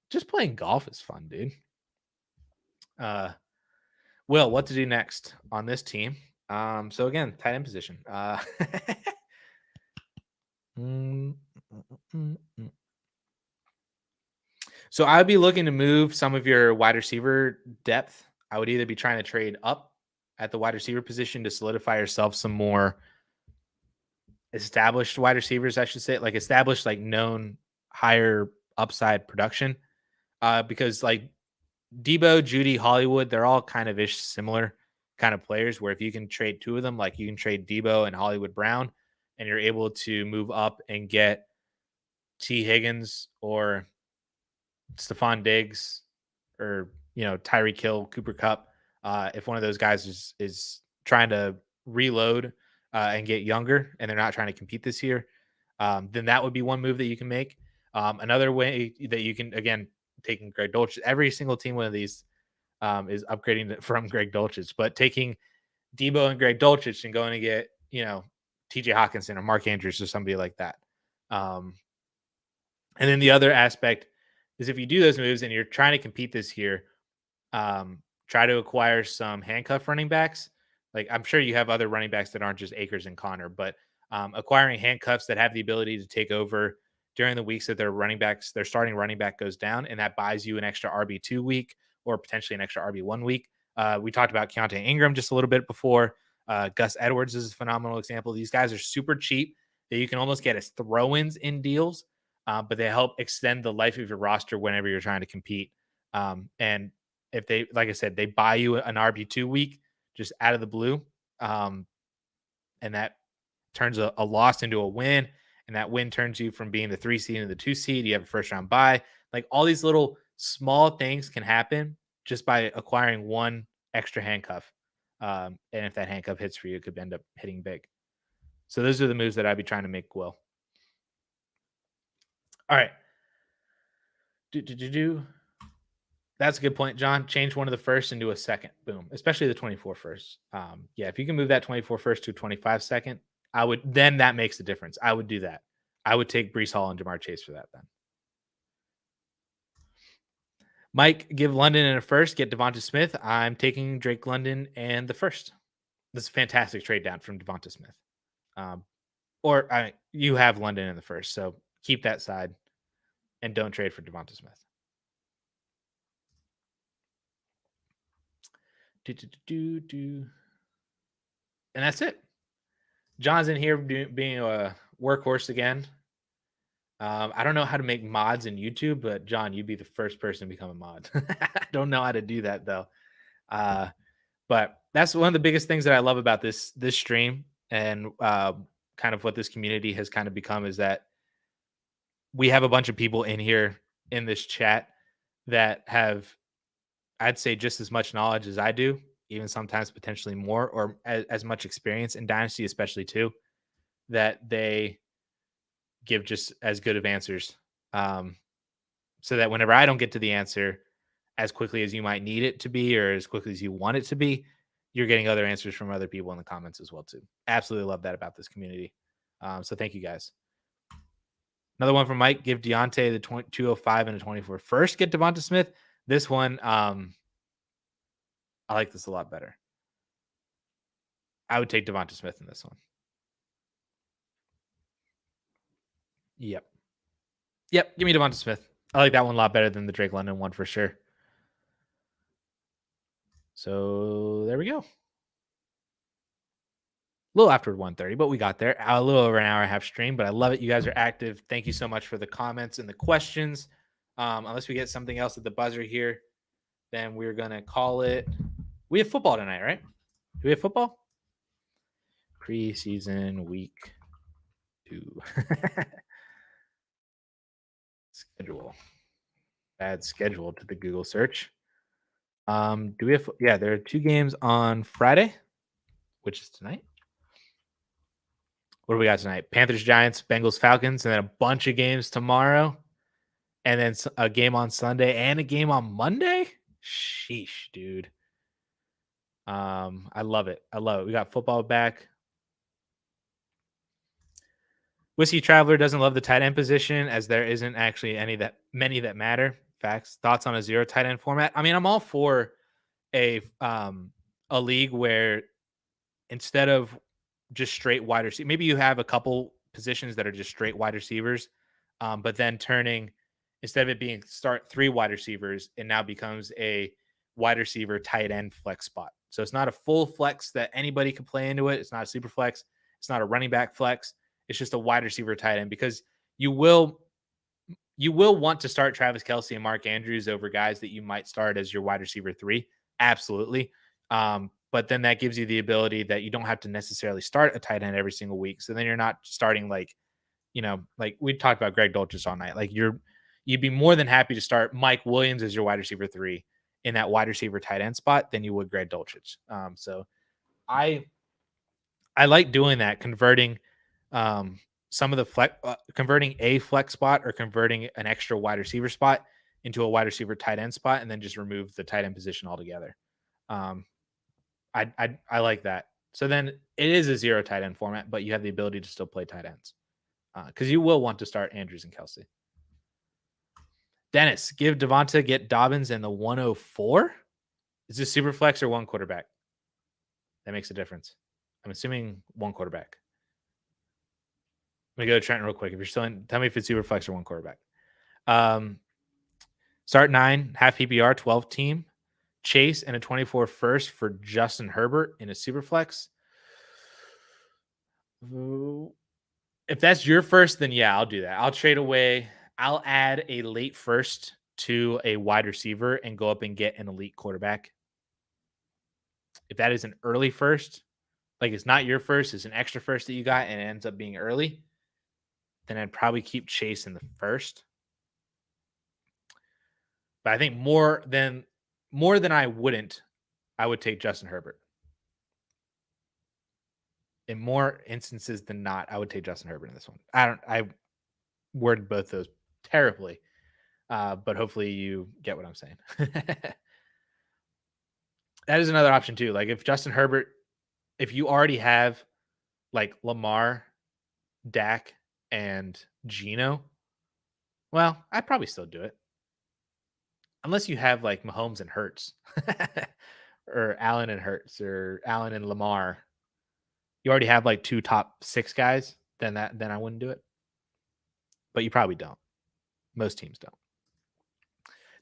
Just playing golf is fun, dude. Will, what to do next on this team? So again, tight end position. So I would be looking to move some of your wide receiver depth. I would either be trying to trade up at the wide receiver position to solidify yourself some more established wide receivers, I should say, like established, like known higher upside production. Because like Debo, Judy, Hollywood, they're all kind of ish similar kind of players where if you can trade 2 of them, like you can trade Debo and Hollywood Brown, and you're able to move up and get T. Higgins or Stephon Diggs or, Tyreek Hill, Cooper Kupp. If one of those guys is trying to reload and get younger and they're not trying to compete this year, then that would be one move that you can make. Another way that you can, again, taking Greg Dulcich, every single team one of these is upgrading from Greg Dulcich, but taking Debo and Greg Dulcich and going to get, TJ Hawkinson or Mark Andrews or somebody like that. And then the other aspect is if you do those moves and you're trying to compete this year, try to acquire some handcuff running backs. Like I'm sure you have other running backs that aren't just Akers and Connor, but acquiring handcuffs that have the ability to take over during the weeks that their starting running back goes down, and that buys you an extra RB2 week or potentially an extra RB1 week. We talked about Keontae Ingram just a little bit before. Gus Edwards is a phenomenal example. These guys are super cheap that you can almost get as throw-ins in deals, but they help extend the life of your roster whenever you're trying to compete. And if they, like I said, they buy you an RB2 week just out of the blue, and that turns a loss into a win, and that win turns you from being the 3 seed into the 2 seed. You have a first round bye. Like all these little small things can happen just by acquiring one extra handcuff. And if that handcuff hits for you, it could end up hitting big. So those are the moves that I'd be trying to make, Will. All right. That's a good point, John. Change one of the first into a second. Boom. Especially the 24 first. Yeah, if you can move that 24 first to a 25 second, then that makes a difference. I would do that. I would take Breece Hall and Jamar Chase for that then. Mike, give London in a first, get Devonta Smith. I'm taking Drake London and the first. This is a fantastic trade down from Devonta Smith. You have London in the first, so keep that side and don't trade for Devonta Smith. And that's it. John's in here being a workhorse again. I don't know how to make mods in YouTube, but John, you'd be the first person to become a mod. I don't know how to do that though. But that's one of the biggest things that I love about this stream and kind of what this community has kind of become is that we have a bunch of people in here in this chat that have, I'd say, just as much knowledge as I do, even sometimes potentially more, or as much experience in Dynasty, especially too, that they give just as good of answers. So that whenever I don't get to the answer as quickly as you might need it to be, or as quickly as you want it to be, you're getting other answers from other people in the comments as well too. Absolutely love that about this community. So thank you guys. Another one from Mike, give Deontay the 205 and a 24 first, get Devonta Smith. This one, I like this a lot better. I would take Devonta Smith in this one. Yep. Give me Devonta Smith. I like that one a lot better than the Drake London one for sure. So there we go. A little after 1:30, but we got there. A little over an hour and a half stream, but I love it. You guys are active. Thank you so much for the comments and the questions. Unless we get something else at the buzzer here, then we're going to call it. We have football tonight, right? Do we have football? Preseason week 2. Schedule. Add schedule to the Google search. Do we have? Yeah, there are 2 games on Friday, which is tonight. What do we got tonight? Panthers, Giants, Bengals, Falcons, and then a bunch of games tomorrow, and then a game on Sunday and a game on Monday. Sheesh, dude. I love it. We got football back. Whiskey Traveler doesn't love the tight end position as there isn't actually many that matter. Facts. Thoughts on a 0 tight end format? I mean, I'm all for a league where instead of just straight wide receiver, maybe you have a couple positions that are just straight wide receivers, but then instead of it being start 3 wide receivers, it now becomes a wide receiver tight end flex spot. So it's not a full flex that anybody can play into it. It's not a super flex. It's not a running back flex. It's just a wide receiver tight end because you will want to start Travis Kelce and Mark Andrews over guys that you might start as your wide receiver 3. Absolutely. But then that gives you the ability that you don't have to necessarily start a tight end every single week. So then you're not starting like we talked about Greg Dulcich all night. Like you'd be more than happy to start Mike Williams as your wide receiver 3 in that wide receiver tight end spot than you would Greg Dulcich. So I like doing that, converting some of the converting a flex spot or converting an extra wide receiver spot into a wide receiver tight end spot, and then just remove the tight end position altogether. I like that. So then it is a 0 tight end format, but you have the ability to still play tight ends because you will want to start Andrews and Kelce. Dennis, give Devonta, get Dobbins and the 104. Is this super flex or 1 quarterback? That makes a difference. I'm assuming 1 quarterback. Let me go to Trent real quick. If you're still in, tell me if it's super flex or 1 quarterback. Start 9, half PPR, 12 team. Chase and a 24 first for Justin Herbert in a super flex. If that's your first, then yeah, I'll do that. I'll trade away. I'll add a late first to a wide receiver and go up and get an elite quarterback. If that is an early first, like it's not your first, it's an extra first that you got and it ends up being early, then I'd probably keep Chase in the first. But I think more than I wouldn't, I would take Justin Herbert. In more instances than not, I would take Justin Herbert in this one. I worded both those terribly, but hopefully you get what I'm saying. That is another option too. Like if Justin Herbert, if you already have like Lamar, Dak, and Geno, well, I'd probably still do it. Unless you have like Mahomes and Hurts or Allen and Hurts or Allen and Lamar. You already have like 2 top 6 guys, then I wouldn't do it. But you probably don't. Most teams don't.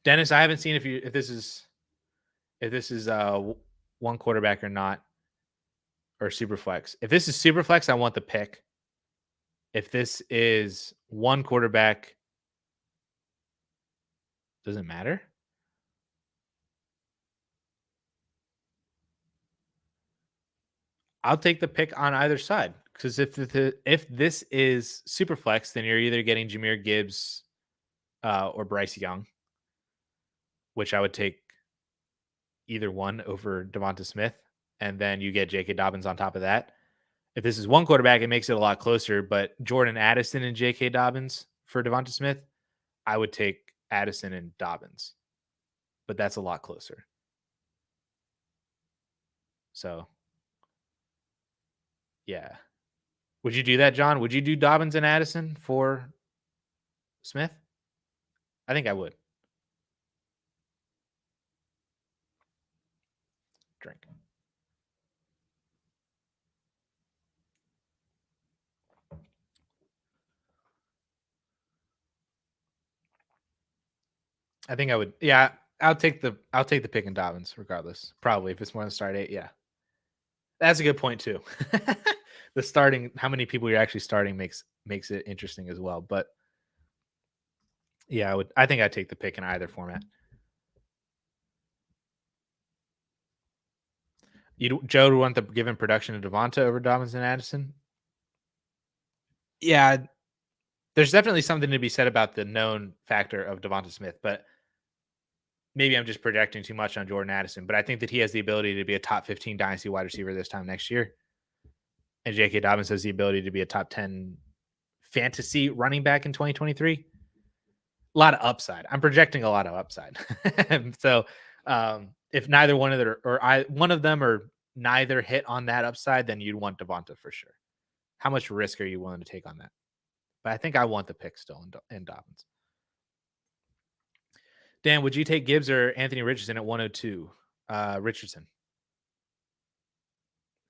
Dennis, I haven't seen if this is one quarterback or not, or super flex. If this is super flex, I want the pick. If this is one quarterback, doesn't matter. I'll take the pick on either side, because if this is super flex, then you're either getting Jahmyr Gibbs or Bryce Young, which I would take either one over Devonta Smith, and then you get J.K. Dobbins on top of that. If this is one quarterback, it makes it a lot closer, but Jordan Addison and J.K. Dobbins for Devonta Smith, I would take Addison and Dobbins, but that's a lot closer. So, yeah. Would you do that, John? Would you do Dobbins and Addison for Smith? I think I would. Drink. I think I would. Yeah, I'll take the pick in Dobbins regardless. Probably if it's more than start 8. Yeah, that's a good point too. The starting, how many people you're actually starting makes it interesting as well. But yeah, I think I'd take the pick in either format. Joe would want the given production of Devonta over Dobbins and Addison. Yeah, there's definitely something to be said about the known factor of Devonta Smith, but maybe I'm just projecting too much on Jordan Addison. But I think that he has the ability to be a top 15 dynasty wide receiver this time next year. And J.K. Dobbins has the ability to be a top 10 fantasy running back in 2023. A lot of upside. I'm projecting a lot of upside. So if neither one of them one of them or neither hit on that upside, then you'd want Devonta for sure. How much risk are you willing to take on that? But I think I want the pick still in Dobbins. Dan, would you take Gibbs or Anthony Richardson at 102? Richardson.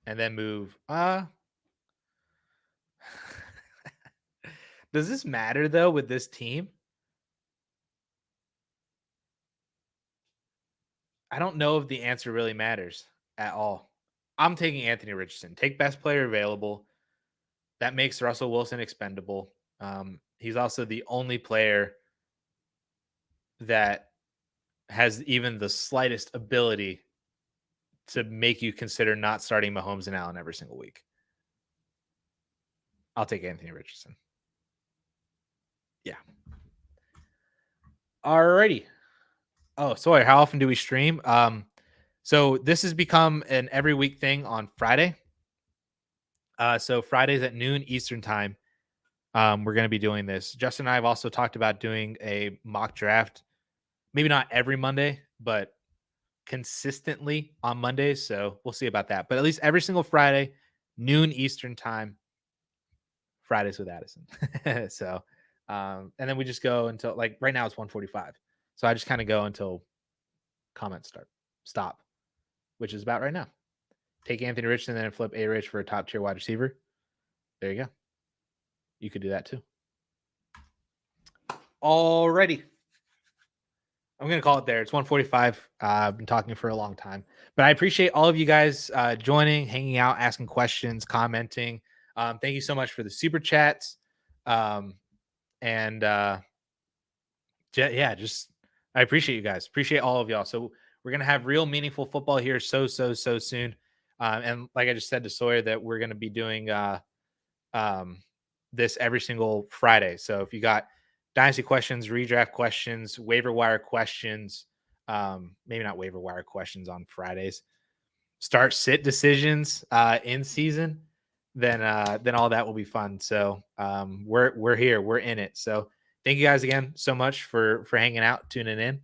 And then move. Does this matter though with this team? I don't know if the answer really matters at all. I'm taking Anthony Richardson. Take best player available. That makes Russell Wilson expendable. He's also the only player that has even the slightest ability to make you consider not starting Mahomes and Allen every single week. I'll take Anthony Richardson. Yeah. Alrighty. Oh, sorry. How often do we stream? So this has become an every week thing on Friday. So Fridays at noon Eastern time, we're going to be doing this. Justin and I have also talked about doing a mock draft. Maybe not every Monday, but consistently on Mondays. So we'll see about that. But at least every single Friday, noon Eastern time, Fridays with Addison. So, and then we just go until like right now it's 1:45. So I just kind of go until comments stop, which is about right now. Take Anthony Richardson and then flip A-Rich for a top tier wide receiver. There you go. You could do that too. Alrighty. I'm going to call it there. It's 1:45. I've been talking for a long time, but I appreciate all of you guys joining, hanging out, asking questions, commenting. Thank you so much for the super chats. Just I appreciate you guys. Appreciate all of y'all. So we're going to have real meaningful football here so soon. And like I just said to Sawyer that we're going to be doing this every single Friday. So if you got dynasty questions, redraft questions, waiver wire questions, maybe not waiver wire questions on Fridays, start sit decisions in season, then all that will be fun. So we're here, we're in it. So thank you guys again so much for hanging out, tuning in.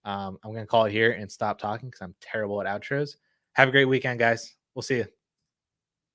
I'm gonna call it here and stop talking because I'm terrible at outros. Have a great weekend, guys. We'll see you.